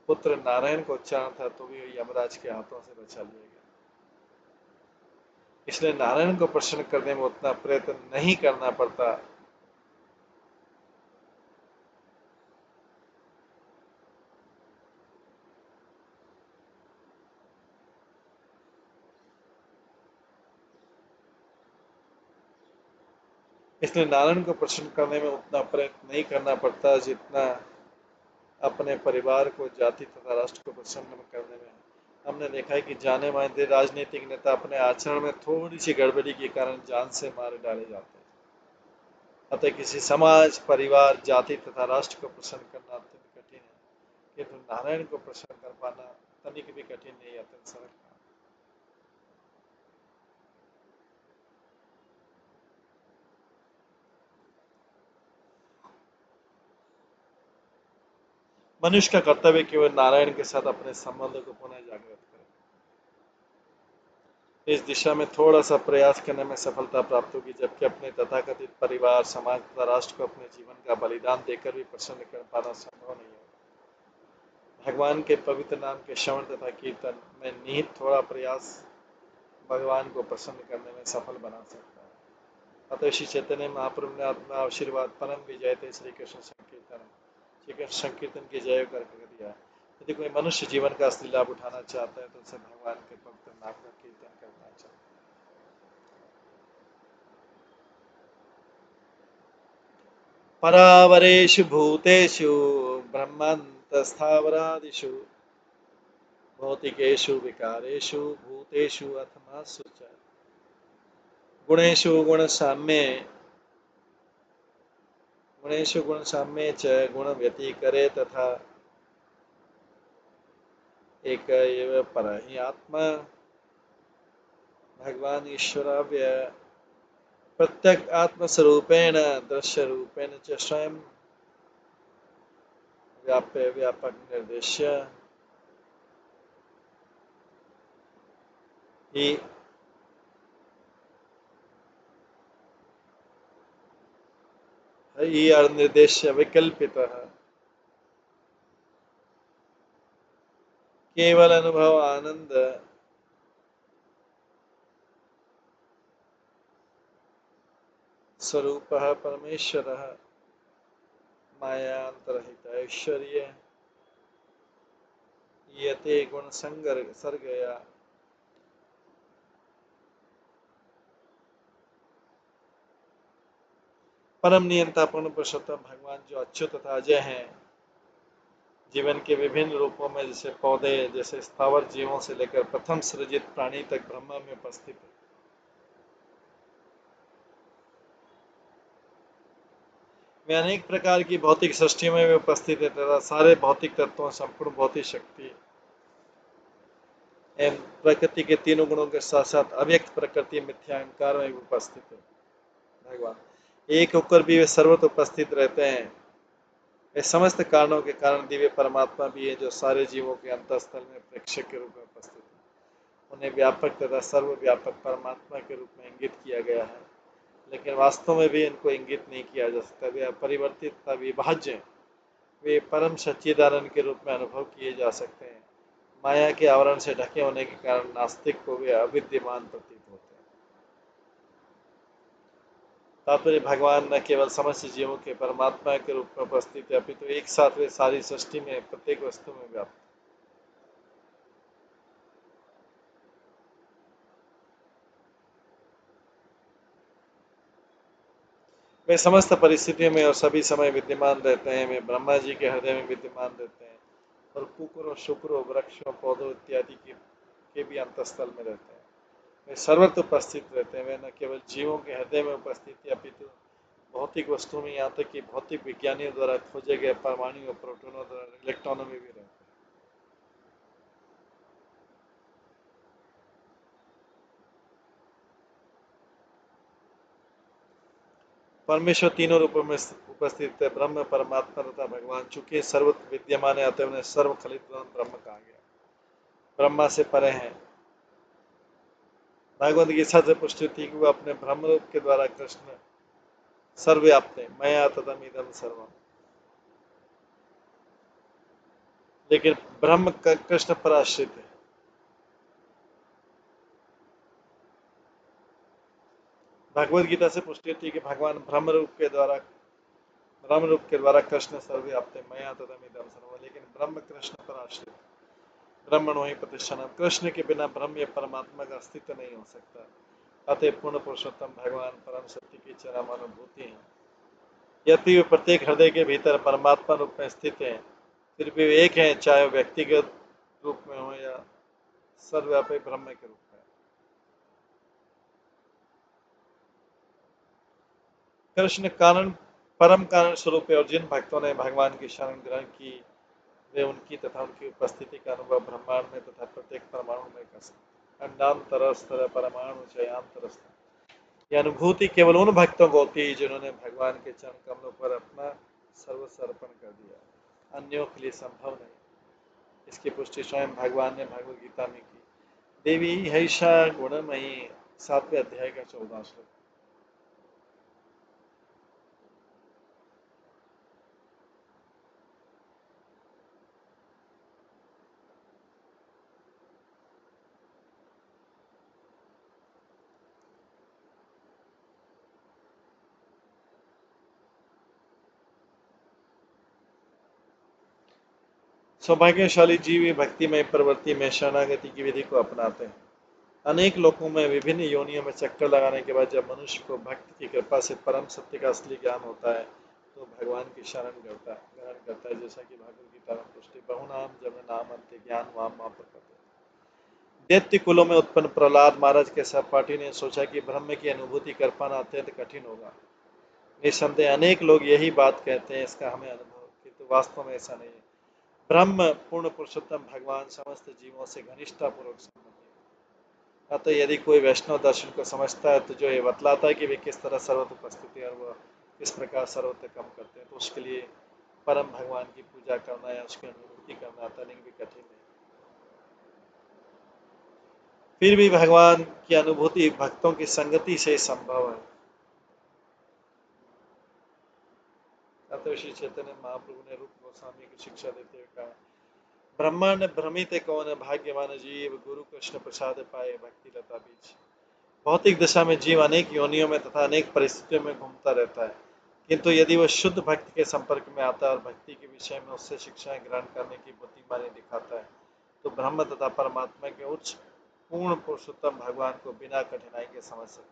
पुत्र नारायण का उच्चारण था, तो भी यमराज के हाथों से बचा लिया गया। इसलिए नारायण को प्रसन्न करने में उतना प्रयत्न नहीं करना पड़ता। इसलिए नारायण को प्रसन्न करने में उतना प्रयत्न नहीं करना पड़ता जितना अपने परिवार को, जाति तथा राष्ट्र को प्रसन्न करने में। हमने देखा है कि जाने माने राजनीतिक नेता अपने आचरण में थोड़ी सी गड़बड़ी के कारण जान से मारे डाले जाते हैं। अतः किसी समाज, परिवार, जाति तथा राष्ट्र को प्रसन्न करना अत्यंत कठिन है, किंतु नारायण को प्रसन्न कर पाना तनिक भी कठिन नहीं, अत्यंत सरल। मनुष्य का कर्तव्य है कि वह नारायण के साथ अपने संबंध को पुनः जागृत करे। इस दिशा में थोड़ा सा प्रयास करने में सफलता प्राप्त होगी, जबकि अपने तथाकथित परिवार, समाज तथा राष्ट्र को अपने जीवन का बलिदान देकर भी प्रसन्न कर पाना संभव नहीं होगा। भगवान के पवित्र नाम के श्रवण तथा कीर्तन में निहित थोड़ा प्रयास भगवान को प्रसन्न करने में सफल बना सकता है। अतः श्री चैतन्य महाप्रभु ने अपना आशीर्वाद परम विजयते श्री कृष्ण संकीर्तन, श्री कृष्ण संकीर्तन की जय करके दिया। यदि कोई मनुष्य जीवन का असली लाभ उठाना चाहता है तो उसे भगवान के पवित्र नाम का कीर्तन करना चाहिए। परावरेषु भूतेषु ब्रह्मान्तस्थावरादिषु भौतिकेषु विकारेषु भूतेषु अथमासु च गुणेषु गुणसाम्ये च गुण व्यतिकरे तथा एक एव परः हि आत्मा भगवान ईश्वराव्य प्रत्यक आत्मस्वरूपेण दृश्य रूपेण च स्वयं व्याप्य व्यापक निर्देश्य ही निर्देश्य विकल्पितः केवल अनुभव आनंद स्वरूपः परमेश्वरः मायान्तरहित ऐश्वर्य यते गुण सर्गया परम नियंता पूर्ण पुरुषोत्तम भगवान जो अच्युत तथा अजय हैं, जीवन के विभिन्न रूपों में, जैसे पौधे, जैसे स्थावर जीवों से लेकर प्रथम सृजित प्राणी तक ब्रह्मा में उपस्थित है। वे अनेक प्रकार की भौतिक सृष्टियों में भी उपस्थित है तथा सारे भौतिक तत्वों, संपूर्ण भौतिक शक्ति एवं प्रकृति के तीनों गुणों के साथ साथ अव्यक्त प्रकृति मिथ्या अहंकार में भी उपस्थित है। भगवान एक होकर भी वे सर्वत्र उपस्थित रहते हैं। वे समस्त कारणों के कारण दिव्य परमात्मा भी है, जो सारे जीवों के अंतःस्थल में प्रेक्षक के रूप में उपस्थित है। उन्हें व्यापक तथा सर्वव्यापक परमात्मा के रूप में इंगित किया गया है, लेकिन वास्तव में भी इनको इंगित नहीं किया जा सकता। वे अपरिवर्तित तथा विभाज्य हैं। वे परम सच्चिदानंद के रूप में अनुभव किए जा सकते हैं। माया के आवरण से ढके होने के कारण नास्तिक को वे अविद्यमान प्रतीत होते हैं। तात्पर्य, भगवान न केवल समस्त जीवों के परमात्मा के रूप में उपस्थित है, अपितु एक साथ वे सारी सृष्टि में प्रत्येक वस्तु में व्याप्त। वे समस्त परिस्थितियों में और सभी समय विद्यमान रहते हैं। वे ब्रह्मा जी के हृदय में विद्यमान रहते हैं और कुकुरों, शुक्रों, वृक्षों, पौधों इत्यादि के भी अंतस्थल में रहते हैं। वे सर्वत्र उपस्थित रहते हैं। वे न केवल जीवों के हृदय में उपस्थित है, अपितु भौतिक वस्तुओं में, यहाँ तक कि भौतिक विज्ञानियों द्वारा खोजे गए परमाणु और प्रोटोनों द्वारा इलेक्ट्रॉनों में भी रहते हैं। परमेश्वर तीनों रूपों में उपस्थित है, ब्रह्म, परमात्मा तथा भगवान। चूंकि सर्वत्र विद्यमान है, अतः उन्हें सर्वखलित ब्रह्म कहा गया। ब्रह्मा से परे हैं। भगवद गीता से पुष्टि थी कि वह अपने ब्रह्म रूप के द्वारा कृष्ण सर्वव्याप्त है, मया तदमिदं सर्वम। लेकिन ब्रह्म कृष्ण पर आश्रित है। भगवद गीता से पुष्टि थी कि भगवान ब्रह्म रूप के द्वारा कृष्ण सर्वव्याप्त है, मया तदमिदं सर्वम। लेकिन ब्रह्म कृष्ण पर आश्रित है। ब्रह्मणो हि प्रतिष्ठानम्। कृष्ण के बिना ब्रह्म या परमात्मा का अस्तित्व नहीं हो सकता। अतः पूर्ण पुरुषोत्तम भगवान परम सत्य की चरम अनुभूति है। यद्यपि वे प्रत्येक हृदय के भीतर परमात्मा रूप में स्थित हैं, फिर भी वे एक हैं, चाहे व्यक्तिगत रूप में हो या सर्वव्यापी ब्रह्म के रूप में। कृष्ण कारण, परम कारण स्वरूप है, और जिन भक्तों ने भगवान की शरण ग्रहण की, वे उनकी तथा उनकी उपस्थिति का अनुभव ब्रह्मांड में तथा प्रत्येक परमाणु में कर सकते। अंडांतरस्तर परमाणु चयांतरस्तर। यह अनुभूति केवल उन भक्तों को होती है जिन्होंने भगवान के चरण कमलों पर अपना सर्वस्व अर्पण कर दिया। अन्यों के लिए संभव नहीं। इसकी पुष्टि स्वयं भगवान ने भगवद गीता में की। देवी हैषा गुणमयी, 7वें अध्याय का 14वां श्लोक। सौभाग्यशाली जीव भक्ति में प्रवृत्ति में शरणागति की विधि को अपनाते हैं। अनेक लोगों में विभिन्न योनियों में चक्कर लगाने के बाद जब मनुष्य को भक्त की कृपा से परम सत्य का असली ज्ञान होता है, तो भगवान की शरण ग्रहण करता है। जैसा कि भगवद गीता में पुष्टि, बहुनाम जब नाम अंत्य ज्ञान वाम मापते। दैत्य कुलों में उत्पन्न प्रहलाद महाराज के सहपाठी ने सोचा कि ब्रह्म की अनुभूति कर पाना अत्यंत कठिन होगा। निसंदेह अनेक लोग यही बात कहते हैं, इसका हमें अनुभव, किंतु वास्तव में ऐसा नहीं है। ब्रह्म पूर्ण पुरुषोत्तम भगवान समस्त जीवों से घनिष्ठतापूर्वक संबंधित है। अतः यदि कोई वैष्णव दर्शन को समझता है, तो जो ये बतलाता है कि वे किस तरह सर्वत्र उपस्थित है और वह किस प्रकार सर्वत्र कम करते हैं, तो उसके लिए परम भगवान की पूजा करना या उसकी अनुभूति करना अत्यंत भी कठिन है। फिर भी भगवान की अनुभूति भक्तों की संगति से संभव है। अतः श्री चैतन्य महाप्रभु ने रूप गोस्वामी की शिक्षा देते हुए कहा, ब्रह्मांड भ्रमित कौन भाग्यवान जीव, गुरु कृष्ण प्रसाद पाए भक्ति लता बीच। भौतिक दशा में जीव अनेक योनियों में तथा अनेक परिस्थितियों में घूमता रहता है, किंतु यदि वह शुद्ध भक्त के संपर्क में आता है और भक्ति के विषय में उससे शिक्षाएं ग्रहण करने की बुद्धिमानी दिखाता है, तो ब्रह्म तथा परमात्मा के उच्च पूर्ण पुरुषोत्तम भगवान को बिना कठिनाई के समझ सकता है।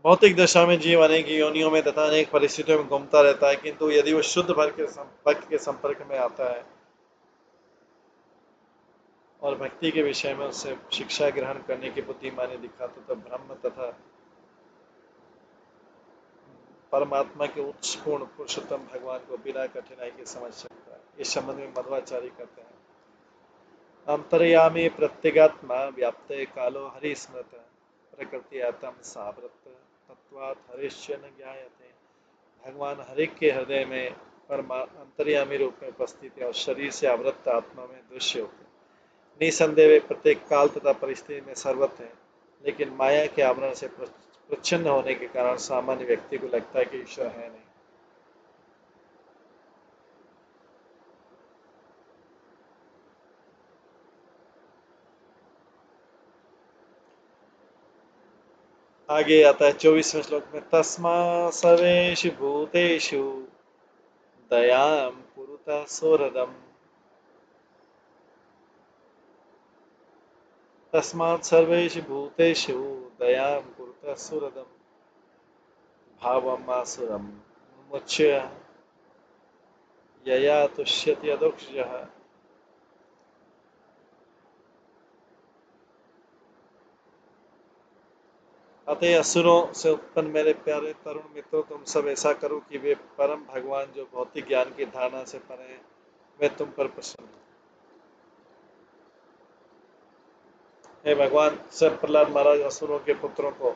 भौतिक दशा में जीव अनेक योनियों में तथा अनेक परिस्थितियों में घूमता रहता है, किंतु यदि वह शुद्ध भक्त के संपर्क में आता है और भक्ति के विषय में उससे शिक्षा ग्रहण करने की बुद्धिमानी दिखाता, तो ब्रह्म तथा परमात्मा के उच्च पूर्ण पुरुषोत्तम भगवान को बिना कठिनाई के समझ सकता है। इस संबंध में मध्वाचार्य कहते हैं, अंतर्यामी प्रत्यगात्मा व्याप्ते कालो हरिस्मृत प्रकृति आत्म सावृत तत्वात् हरिश्च न ज्ञायते। भगवान हरि के हृदय में अंतर्यामी रूप में उपस्थित है और शरीर से आवृत्त आत्मा में दृश्य होते हैं। निसंदेह वे प्रत्येक काल तथा परिस्थिति में सर्वत्र हैं, लेकिन माया के आवरण से प्रच्छन्न होने के कारण सामान्य व्यक्ति को लगता है कि ईश्वर है नहीं। आगे आता है 24वें श्लोक में, तस्मा सर्वेषु भूतेषु दयां कुरुता सोरदम। तस्मात् सर्वेषु भूतेषु दयां कुरुता सुरदम भावम् आसुरम मुच्य यया तुष्यति अदोक्षजः। अतः असुरों से उत्पन्न मेरे प्यारे तरुण मित्रों, तुम सब ऐसा करो कि वे परम भगवान जो भौतिक ज्ञान की धारणा से परे हैं, वे तुम पर प्रसन्न हो। हे भगवान, सब प्रहलाद महाराज असुरों के पुत्रों को,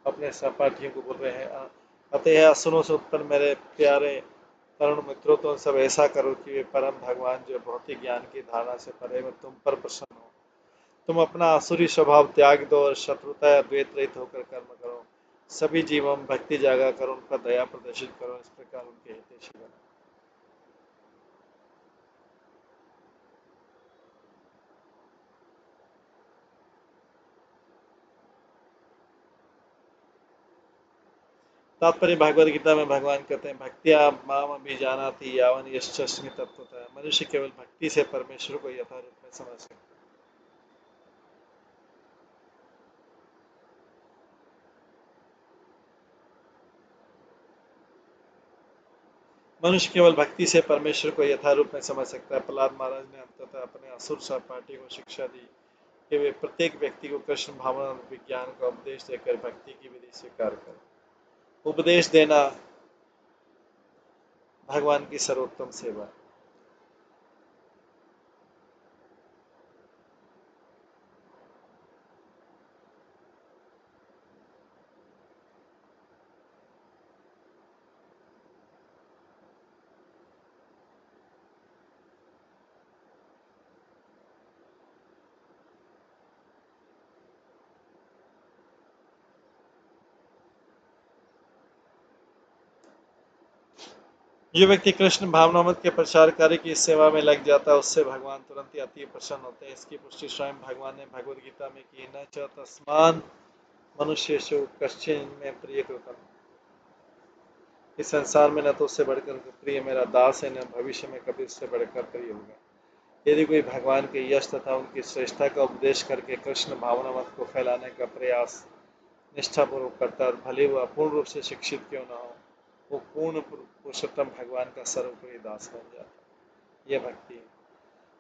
अपने सहपाठियों को बोल रहे हैं, अतः असुरों से उत्पन्न मेरे प्यारे तरुण मित्रों, तुम सब ऐसा करो कि वे परम भगवान जो भौतिक ज्ञान की धारणा से परे, वे तुम पर प्रसन्न हो। तुम अपना आसुरी स्वभाव त्याग दो और शत्रुता या द्वेष रहित होकर कर्म करो। सभी जीवों में भक्ति जागा करो, उन पर दया प्रदर्शित करो, इस प्रकार उनके हितैषी बनो। तात्पर्य भगवद गीता में भगवान कहते हैं, भक्तिया माम अभिजानाति यावन यश्चस्मि तत्वतः। मनुष्य केवल भक्ति से परमेश्वर को यथारूप में समझ सकता है। मनुष्य केवल भक्ति से परमेश्वर को यथारूप में समझ सकता है। प्रहलाद महाराज ने अंततः अपने असुर सहपाठी को शिक्षा दी कि वे प्रत्येक व्यक्ति को कृष्ण भावना विज्ञान का उपदेश देकर भक्ति की विधि स्वीकार करें। उपदेश देना भगवान की सर्वोत्तम सेवा है। जो व्यक्ति कृष्ण भावनामृत के प्रचार कार्य की सेवा में लग जाता है, उससे भगवान तुरंत ही अति प्रसन्न होते हैं। इसकी पुष्टि स्वयं भगवान ने भगवद गीता में की, न च तस्मान मनुष्येषु कश्चिन में प्रिय कृतम। इस संसार में न तो उससे बढ़कर प्रिय मेरा दास है, न भविष्य में कभी उससे बढ़कर प्रिय होगा। यदि कोई भगवान के यश तथा उनकी श्रेष्ठता का उपदेश करके कृष्ण भावनामृत को फैलाने का प्रयास निष्ठापूर्वक करता है, भले वह अपूर्ण रूप से शिक्षित क्यों न हो, वो पूर्ण पुरुषोत्तम भगवान का सर्वोपरि दास बन जाता है। यह भक्ति है।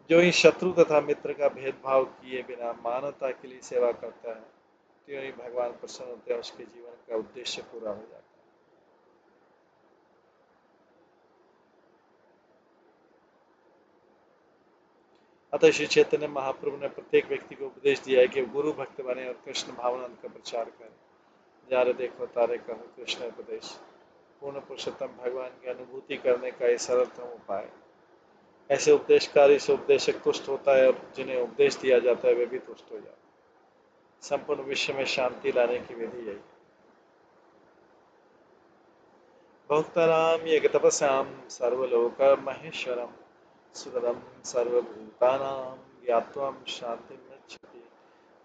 जो ही शत्रु तथा मित्र का भेदभाव किए बिना मानवता के लिए सेवा करता है, त्यों ही भगवान प्रसन्न होते हैं, उसके जीवन का उद्देश्य पूरा हो जाता है। अतः श्री चैतन्य महाप्रभु ने प्रत्येक व्यक्ति को उपदेश दिया है कि गुरु भक्त बने और कृष्ण भावनामृत का प्रचार करें। जारे देखो तारे कहो कृष्ण उपदेश। पूर्ण पुरुषोत्तम भगवान की अनुभूति करने का यह सरलतम उपाय है। ऐसे उपदेशकारी से उपदेशक तुष्ट होता है और जिन्हें उपदेश दिया जाता है वे भी तुष्ट हो जाते हैं। संपूर्ण विश्व में शांति लाने की विधि यही। भक्तानां यज्ञतपस्यां सर्वलोक महेश्वरम सुहृदं सर्वभूतानां ज्ञात्वा शांतिं गच्छति।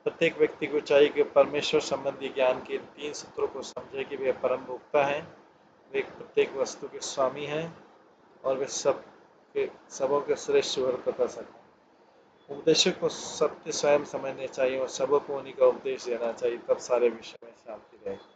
प्रत्येक व्यक्ति को चाहिए कि परमेश्वर संबंधी ज्ञान के इन 3 सूत्रों को समझे कि वे परम भोक्ता हैं, वे प्रत्येक वस्तु के स्वामी हैं और वे सबों के श्रेष्ठ सुहृद तथा सखा। उपदेशक को सत्य स्वयं समझने चाहिए और सबों को उन्हीं का उपदेश देना चाहिए, तब सारे विश्व में शांति रहेगी।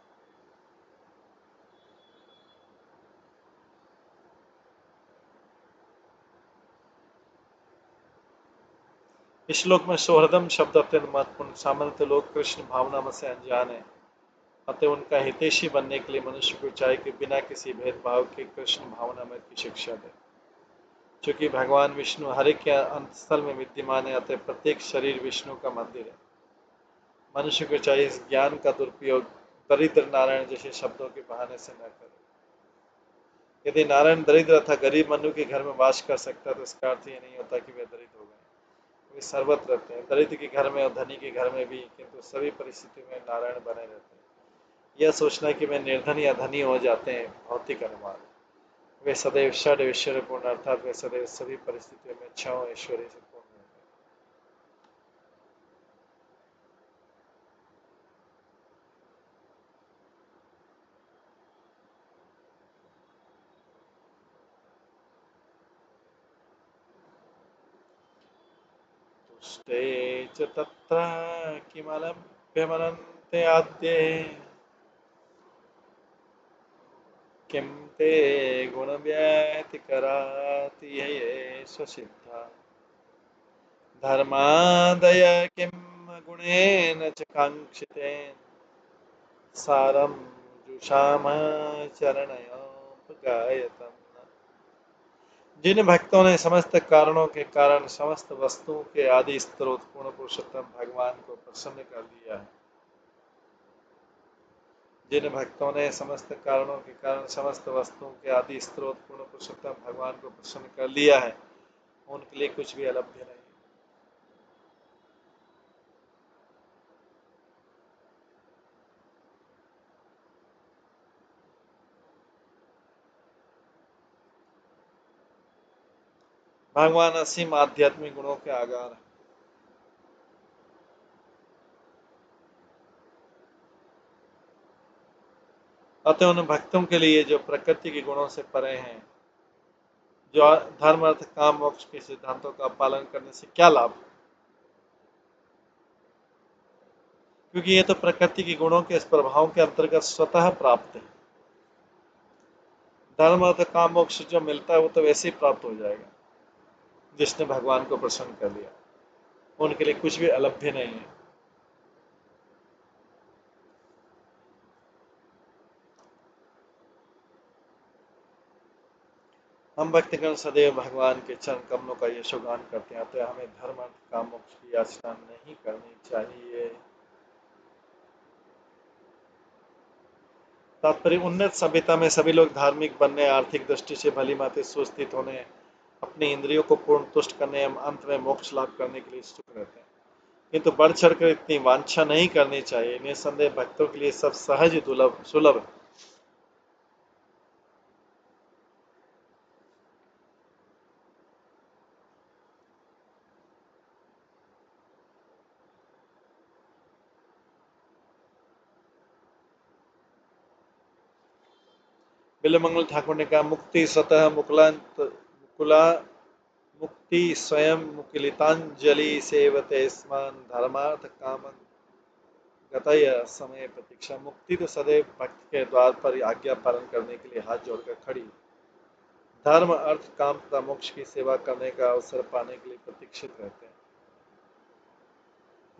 इस श्लोक में सौहृदम शब्द अत्यंत महत्वपूर्ण। सामान्यतः लोग कृष्ण भावनामृत से अनजान है, अतः उनका हितैषी बनने के लिए मनुष्य को चाहिए कि बिना किसी भेदभाव के कृष्ण भावनामृत की शिक्षा दे। चूंकि भगवान विष्णु हर एक के अंतस्थल में विद्यमान है, अतः प्रत्येक शरीर विष्णु का मंदिर है। मनुष्य को चाहिए इस ज्ञान का दुरुपयोग दरिद्र नारायण जैसे शब्दों के बहाने से न करे। यदि नारायण दरिद्र अथवा गरीब मनु के घर में वास कर सकता है तो इसका अर्थ ये नहीं होता कि वे दरिद्र हो गए। वे सर्वत्र रहते हैं, दरिद्र के घर में और धनी के घर में भी, किंतु सभी परिस्थितियों में नारायण बने रहते हैं। यह सोचना कि वे निर्धन या धनी हो जाते हैं भौतिक अनुमान। वे सदैव षड ऐश्वर्यपूर्ण अर्थात वे सदैव सभी परिस्थितियों में क्षमा ऐश्वर्य से पूर्ण रहते हैं। तुष्टे च तत्र किमलभ्यमनन्ते आद्ये किं ते गुणव्यतिकराति ये स्वसिद्धा धर्मादय किं गुणेन च काङ्क्षितेन सारं जुषाम चरणयोपगायतम्। जिन भक्तों ने समस्त कारणों के कारण समस्त वस्तुओं के आदि स्रोत पूर्ण पुरुषोत्तम भगवान को प्रसन्न कर लिया है, जिन भक्तों ने समस्त कारणों के कारण समस्त वस्तुओं के आदि स्रोत पूर्ण पुरुषोत्तम भगवान को प्रसन्न कर लिया है, उनके लिए कुछ भी अलभ्य नहीं। भगवान असीम आध्यात्मिक गुणों के आगार है। अतः उन भक्तों के लिए जो प्रकृति के गुणों से परे हैं, जो धर्म अर्थ काम मोक्ष के सिद्धांतों का पालन करने से क्या लाभ, क्योंकि ये तो प्रकृति के गुणों के इस प्रभाव के अंतर्गत स्वतः प्राप्त है। धर्म अर्थ काम मोक्ष जो मिलता है वो तो वैसे ही प्राप्त हो जाएगा जिसने भगवान को प्रसन्न कर लिया। उनके लिए कुछ भी अलभ्य नहीं है। हम भक्तगण सदैव भगवान के चरण कमलों का यशोगान करते हैं, अतः हमें धर्म अर्थ काम मोक्ष की याचना नहीं करनी चाहिए। तात्पर्य उन्नत सभ्यता में सभी लोग धार्मिक बनने, आर्थिक दृष्टि से भली भांति सुस्थित होने, अपनी इंद्रियों को पूर्ण तुष्ट करने एवं अंत में मोक्ष लाभ करने के लिए इच्छुक रहते हैं, किंतु बढ़ चढ़कर इतनी वांछा नहीं करनी चाहिए। निसंदेह भक्तों के लिए सब सहज दुर्लभ सुलभ है। बिल्वमंगल ठाकुर ने कहा, मुक्ति स्वतः मुकुला मुक्ति स्वयं मुकुलितांजलि सेवते स्मान धर्मार्थ काम गतय समय प्रतीक्षा। मुक्ति तो सदैव भक्त के द्वार पर आज्ञा पालन करने के लिए हाथ जोड़कर खड़ी, धर्म अर्थ काम तथा मोक्ष की सेवा करने का अवसर पाने के लिए प्रतीक्षित रहते हैं।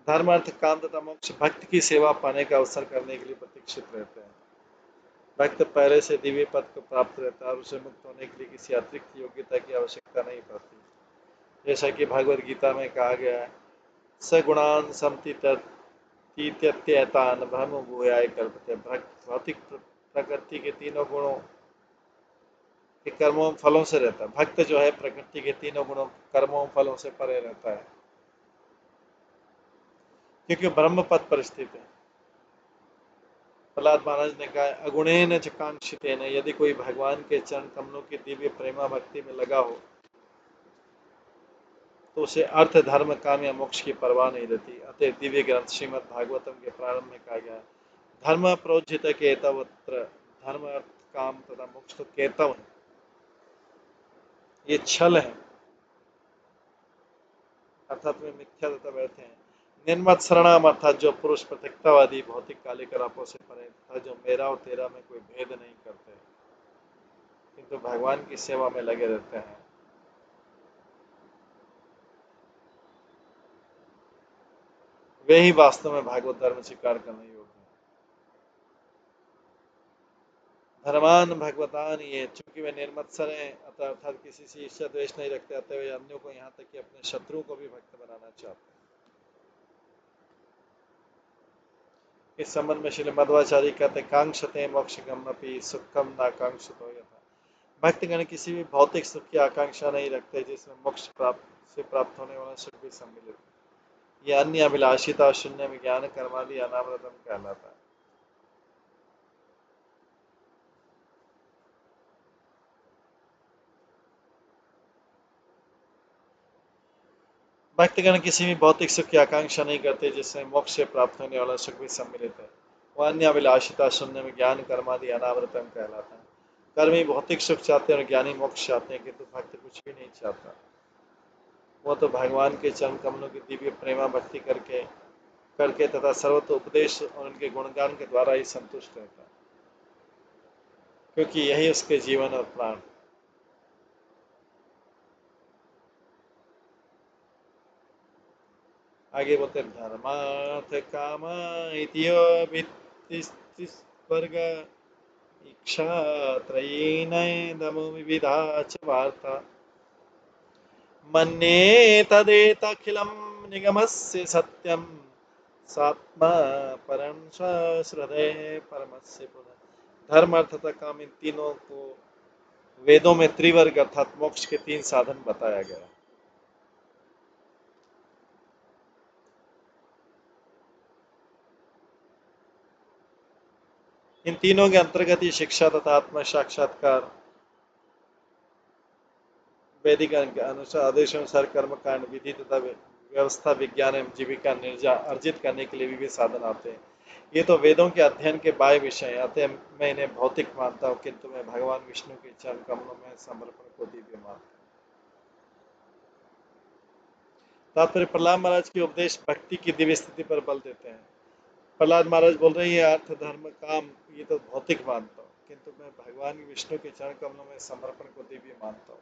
धर्म अर्थ काम तथा मोक्ष भक्त की सेवा पाने का अवसर करने के लिए प्रतीक्षित रहते हैं। भक्त पहले से दिव्य पद को प्राप्त रहता है और उसे मुक्त होने के लिए किसी अतिरिक्त योग्यता की आवश्यकता नहीं पड़ती। जैसा कि भगवद गीता में कहा गया है, सगुणान समतीत्यत्यतान ब्रह्म भूयाय कल्पते। भौतिक प्रकृति के तीनों गुणों के कर्मों फलों से रहता है। भक्त जो है प्रकृति के तीनों गुणों कर्मों फलों से परे रहता है, क्योंकि ब्रह्म पद पर स्थित है। प्रहलाद महाराज ने कहा, अगुणेन च कांक्षितेन, यदि कोई भगवान के चरण कमलों की दिव्य प्रेमा भक्ति में लगा हो तो उसे अर्थ धर्म काम या मोक्ष की परवाह नहीं रहती। अतः दिव्य ग्रंथ श्रीमद् भागवतम के प्रारंभ में कहा गया है, धर्म प्रोज्झित केतवत्र, धर्म अर्थ काम तथा मोक्ष तो केतव है, ये छल है, अर्थात वे मिथ्या तथा व्यर्थ हैं। निर्मत्सरणाम अर्थात जो पुरुष प्रत्यक्षतावादी भौतिक काले करापों से परे तथा जो मेरा और तेरा में कोई भेद नहीं करते किंतु भगवान की सेवा में लगे रहते हैं, वे ही वास्तव में भागवत धर्म स्वीकार करने योग्य हैं। धर्मान भगवतान, ये चूंकि वे निर्मत्सर हैं अतः अर्थात किसी से ईर्ष्या द्वेष नहीं रखते, अतः वे अन्यों को यहाँ तक कि अपने शत्रु को भी भक्त बनाना चाहते हैं। इस संबंध में श्रील मध्वाचार्य कहते हैं, कांक्षते मोक्ष गमपि सुखम नाकांक्षतो यथा। भक्तगण किसी भी भौतिक सुख की आकांक्षा नहीं रखते जिसमें मोक्ष प्राप्त होने वाला सुख भी सम्मिलित है। यह अन्य अभिलाषिता शून्य में ज्ञान कर्मादि अनावृतम कहलाता है। भक्तगण किसी भी भौतिक सुख की आकांक्षा नहीं करते जिसमें मोक्ष से प्राप्त होने वाला सुख भी सम्मिलित है। वह अन्य अभिलाषिता शून्य में ज्ञान कर्मादि अनावृतम कहलाता है। कर्मी भौतिक सुख चाहते हैं और ज्ञानी मोक्ष चाहते हैं, किंतु भक्त कुछ भी नहीं चाहता। वो तो भगवान के चरण कमलों की दिव्य प्रेमा भक्ति करके करके तथा सर्वत्र उपदेश और उनके गुणगान के द्वारा ही संतुष्ट रहता है, क्योंकि यही उसके जीवन और प्राण। आगे बोलते धर्मार्थ काम वर्ग इच्छा त्रयीनैदमो विविधा च वार्ता मन्ये तदेतखिलं निगमस्य सत्यं सात्मा परं श्रद्धे परमस्य पुनः। धर्म अर्थ तथा काम, इन तीनों को वेदों में त्रिवर्ग अर्थात मोक्ष के तीन साधन बताया गया। इन तीनों के अंतर्गत ही शिक्षा तथा आत्म साक्षात्कार, वैदिक अनुसार आदेशानुसार कर्म कांड विधि तथा व्यवस्था, विज्ञान एवं जीविका निर्जा अर्जित करने के लिए विविध साधन आते हैं। ये तो वेदों के अध्ययन के बाह्य विषय आते हैं। मैं इन्हें भौतिक मानता हूँ, किंतु मैं भगवान विष्णु के चरण कमलों में समर्पण को दिव्य मानता हूँ। तात्पर्य, प्रहलाद महाराज के उपदेश भक्ति की दिव्य स्थिति पर बल देते हैं। प्रहलाद महाराज बोल रहे हैं, ये अर्थ धर्म काम ये तो भौतिक मानता हूँ, किंतु मैं भगवान विष्णु के चरण कमलों में समर्पण को दिव्य मानता हूँ।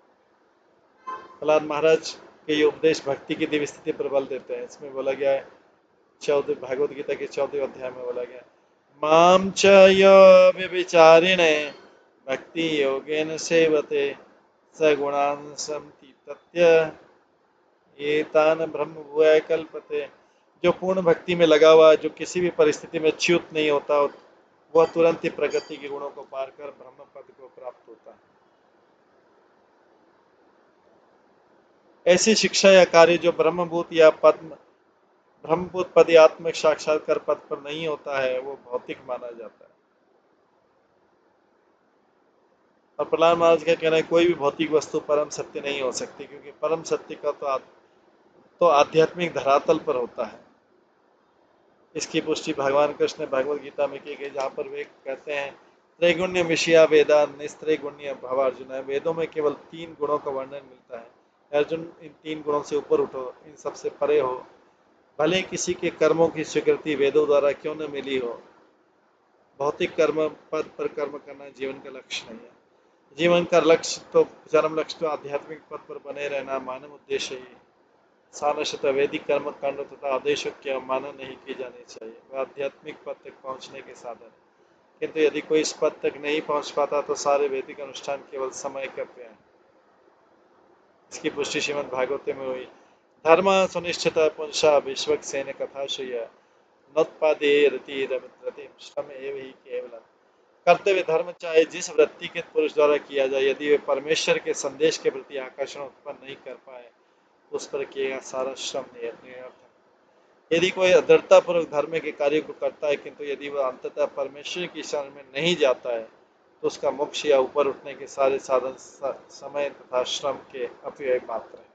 प्रहलाद महाराज के ये उपदेश भक्ति की दिव्य स्थिति पर बल देते हैं। इसमें बोला गया है, 14 भागवत गीता के 14वें अध्याय में बोला गया, माम च यो व्यभिचारिणे भक्ति योगेन सेवते स गुणान् संतीत्य एतान ब्रह्म भूय कल्पते। जो पूर्ण भक्ति में लगा हुआ, जो किसी भी परिस्थिति में च्युत नहीं होता, वह तुरंत ही प्रगति के गुणों को पार कर ब्रह्म पद को प्राप्त होता है। ऐसी शिक्षा या कार्य जो ब्रह्मभूत या ब्रह्मभूत पद या आत्मिक साक्षात्कार पद पर नहीं होता है, वो भौतिक माना जाता है। और प्रहलाद महाराज का कहना है, कोई भी भौतिक वस्तु परम सत्य नहीं हो सकती, क्योंकि परम सत्य का तो आध्यात्मिक धरातल पर होता है। इसकी पुष्टि भगवान कृष्ण ने भगवद गीता में की गई, जहाँ पर वे कहते हैं, त्रैगुण्य विषया वेदा निस्त्रैगुण्य भव अर्जुन। वेदों में केवल 3 गुणों का वर्णन मिलता है। अर्जुन, इन 3 गुणों से ऊपर उठो, इन सबसे परे हो। भले किसी के कर्मों की स्वीकृति वेदों द्वारा क्यों न मिली हो, भौतिक कर्म पद पर कर्म करना जीवन का लक्ष्य नहीं है। जीवन का लक्ष्य तो जन्म लक्ष्य तो आध्यात्मिक पद पर बने रहना मानव उद्देश्य ही। सानशत वैदिक कर्म कांड तथा आदेशों की अवमानना नहीं की जानी चाहिए, वह आध्यात्मिक पद तक पहुंचने के साधन। किंतु यदि कोई इस पद तक नहीं पहुंच पाता तो सारे वैदिक अनुष्ठान केवल समय कव्य हैं। इसकी पुष्टि श्रीमद् भागवत में हुई। धर्म सुनिश्चित पुंसा विश्वक सेन कथा श्रेय नोत्पादे रति रति श्रम एव ही केवलम। कर्तव्य धर्म चाहे जिस वृत्ति के पुरुष द्वारा किया जाए, यदि वे परमेश्वर के संदेश के प्रति आकर्षण उत्पन्न नहीं कर पाए, उस पर किया गया सारा श्रम निरर्थक। यदि कोई दृढ़तापूर्वक धर्म के कार्य को करता है, किंतु यदि वह अंततः परमेश्वर की शरण में नहीं जाता है, तो उसका मोक्ष या ऊपर उठने के सारे साधन समय तथा श्रम के अपव्यय मात्र है।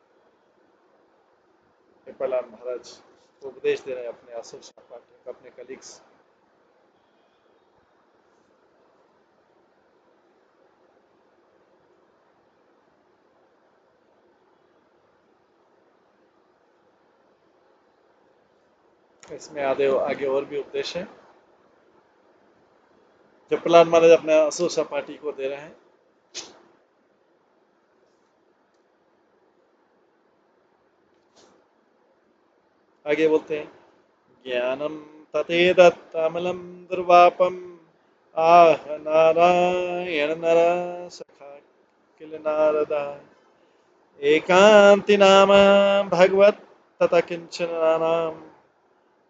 प्रहलाद महाराज उपदेश दे रहे हैं अपने असुर सहपाठियों को, अपने कलीग्स। इसमें आगे और भी उपदेश है जो प्रहलाद महाराज अपने असुर सहपाठी को दे रहे हैं। आगे बोलते हैं, ज्ञानम ततेदत् अमलम दुर्वापम आह नारायण नर सखा किल नारदा एकांति नाम भगवत तथा किंचन नाम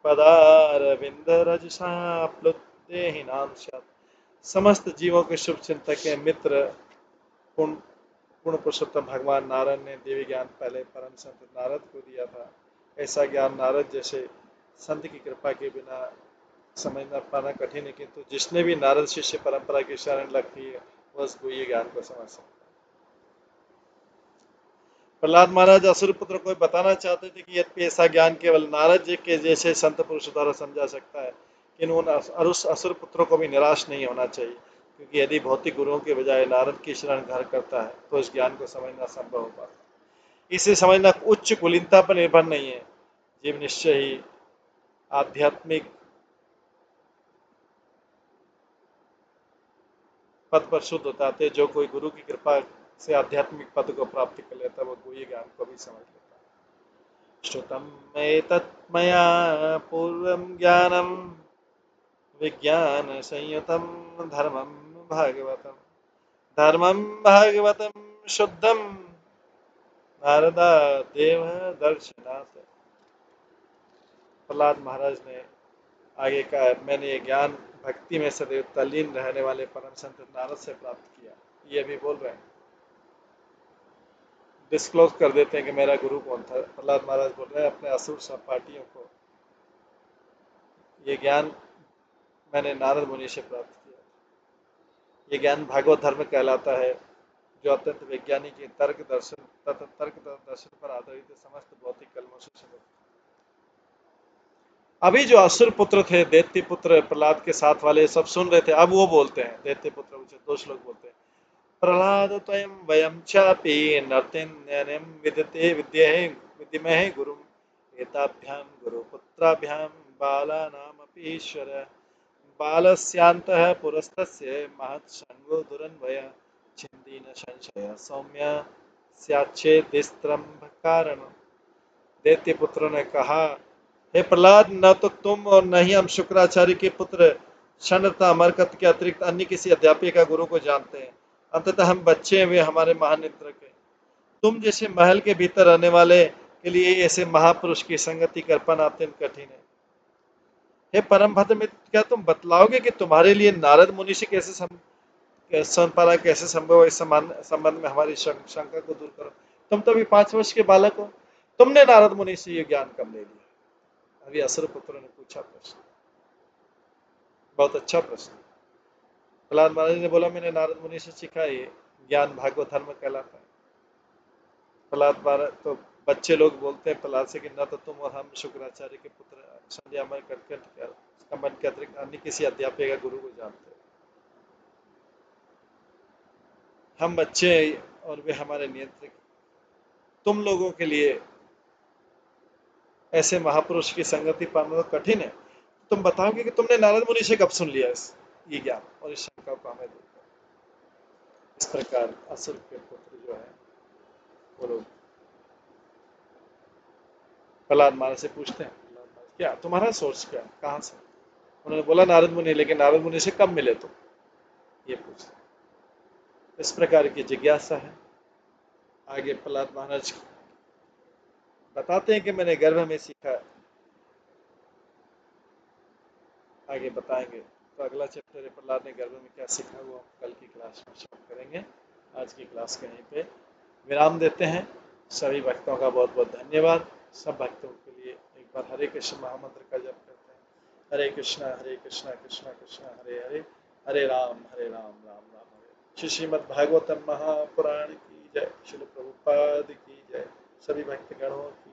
पदारविंद रजसा प्लुते ही नाम समस्त जीवों के शुभ चिंतक के मित्र पूर्ण पूर्ण पुरुषोत्तम भगवान नारायण ने देवी ज्ञान पहले परम संत नारद को दिया था। ऐसा ज्ञान नारद जैसे संत की कृपा के बिना समझना पाना कठिन है, किंतु जिसने भी नारद शिष्य परंपरा की शरण लगती है वह उस गुह्य ज्ञान को समझ सकता है। प्रहलाद महाराज असुर पुत्र को बताना चाहते थे कि यद्यपि ऐसा ज्ञान केवल नारद जी के जैसे संत पुरुष द्वारा समझा सकता है, किंतु उन असुर पुत्रों को भी निराश नहीं होना चाहिए, क्योंकि यदि भौतिक गुरुओं के बजाय नारद की शरण ग्रहण करता है तो इस ज्ञान को समझना संभव हो पाता है। इसे समझना उच्च कुलीनता पर निर्भर नहीं है, जीव निश्चय ही आध्यात्मिक पद पर शुद्ध होता है। जो कोई गुरु की कृपा से आध्यात्मिक पद को प्राप्त कर लेता है वह गुह्य ज्ञान को भी समझ लेता है। श्रुतम एतत्मया पूर्वं ज्ञानम विज्ञान संयुतम धर्मम भागवतम शुद्धम नारदा देव दर्शनात्। प्रहलाद महाराज ने आगे कहा, मैंने ये ज्ञान भक्ति में सदैव तल्लीन रहने वाले परम संत नारद से प्राप्त किया। ये भी बोल रहे हैं, डिस्क्लोज कर देते हैं कि मेरा गुरु कौन था। प्रहलाद महाराज बोल रहे हैं अपने असुर सहपाठियों को, ये ज्ञान मैंने नारद मुनि से प्राप्त किया। ये ज्ञान भागवत धर्म कहलाता है, जो अत्यंत वैज्ञानिक तर्क दर्शन तथा तर्क दर्शन पर आधारित समस्त भौतिक कलमों से मुक्त। अभी जो असुर पुत्र थे, दैत्य पुत्र प्रहलाद के साथ वाले सब सुन रहे थे, अब वो बोलते हैं, दैत्य पुत्र उसे दो श्लोक बोलते हैं। प्रहलाद त्वयं वयं चापि नर्तिन्यं विद्यते विद्महे गुरुम् एताभ्यां गुरुपुत्राभ्यां बालानामपि ईश्वर बालस्यान्तः पुरस्तस्य महत्सङ्गो दुरन्वय छिन्दीन संशय सौम्य स्याच्छेदिस्त्रम्भ कारण। दैत्य पुत्रों ने कहा, हे प्रहलाद, न तो तुम और न ही हम शुक्राचार्य के पुत्र षण तथा अमरकत के अतिरिक्त अन्य किसी अध्यापक का गुरु को जानते हैं। अंततः हम बच्चे हैं, वे हमारे महानित्रक हैं। तुम जैसे महल के भीतर रहने वाले के लिए ऐसे महापुरुष की संगति कर पाना अत्यंत कठिन है। हे परम भद्र मित्र, क्या तुम बतलाओगे कि तुम्हारे लिए नारद मुनि से कैसे संभव है? इस संबंध में हमारी शंका को दूर करो। तुम तो अभी 5 वर्ष के बालक हो, तुमने नारद मुनि से ये ज्ञान कब ले लिया? अभी असुर पुत्रों ने पूछा प्रश्न, बहुत अच्छा प्रश्न। प्रहलाद महाराज ने बोला, मैंने नारद मुनि से सीखा, ये ज्ञान भागवत धर्म कहलाता है। प्रहलाद महाराज तो बच्चे लोग बोलते हैं प्रहलाद से कि न तो तुम और हम शुक्राचार्य के पुत्र संध्या मन करके संबंध के अतिरिक्त अन्य किसी अध्यापक या गुरु को जानते हैं। हम बच्चे और वे हमारे नियंत्रक। तुम लोगों के लिए ऐसे महापुरुष की संगति पाना तो कठिन है। तुम बताओगे कि तुमने नारद मुनि से कब सुन लिया ये ज्ञान, और इस शंका को हमें दूर करो। इस प्रकार असुर के पुत्र जो है वो लोग प्रहलाद महाराज से पूछते हैं, क्या तुम्हारा सोर्स क्या है, कहाँ से? उन्होंने बोला नारद मुनि, लेकिन नारद मुनि से कब मिले तुम, ये पूछते। इस प्रकार की जिज्ञासा है। आगे प्रहलाद महाराज बताते हैं कि मैंने गर्भ में सीखा। आगे बताएंगे। तो अगला चैप्टर है प्रहलाद ने गर्भ में क्या सीखा, वो हम कल की क्लास में शुरू करेंगे। आज की क्लास के यहीं पे विराम देते हैं। सभी भक्तों का बहुत बहुत धन्यवाद। सब भक्तों के लिए एक बार हरे कृष्ण महामंत्र का जप करते हैं। हरे कृष्णा कृष्णा कृष्णा हरे हरे, हरे राम राम राम हरे। श्रीमद् भागवतम महापुराण की जय। श्रील प्रभुपाद की जय। सभी भक्तगणों की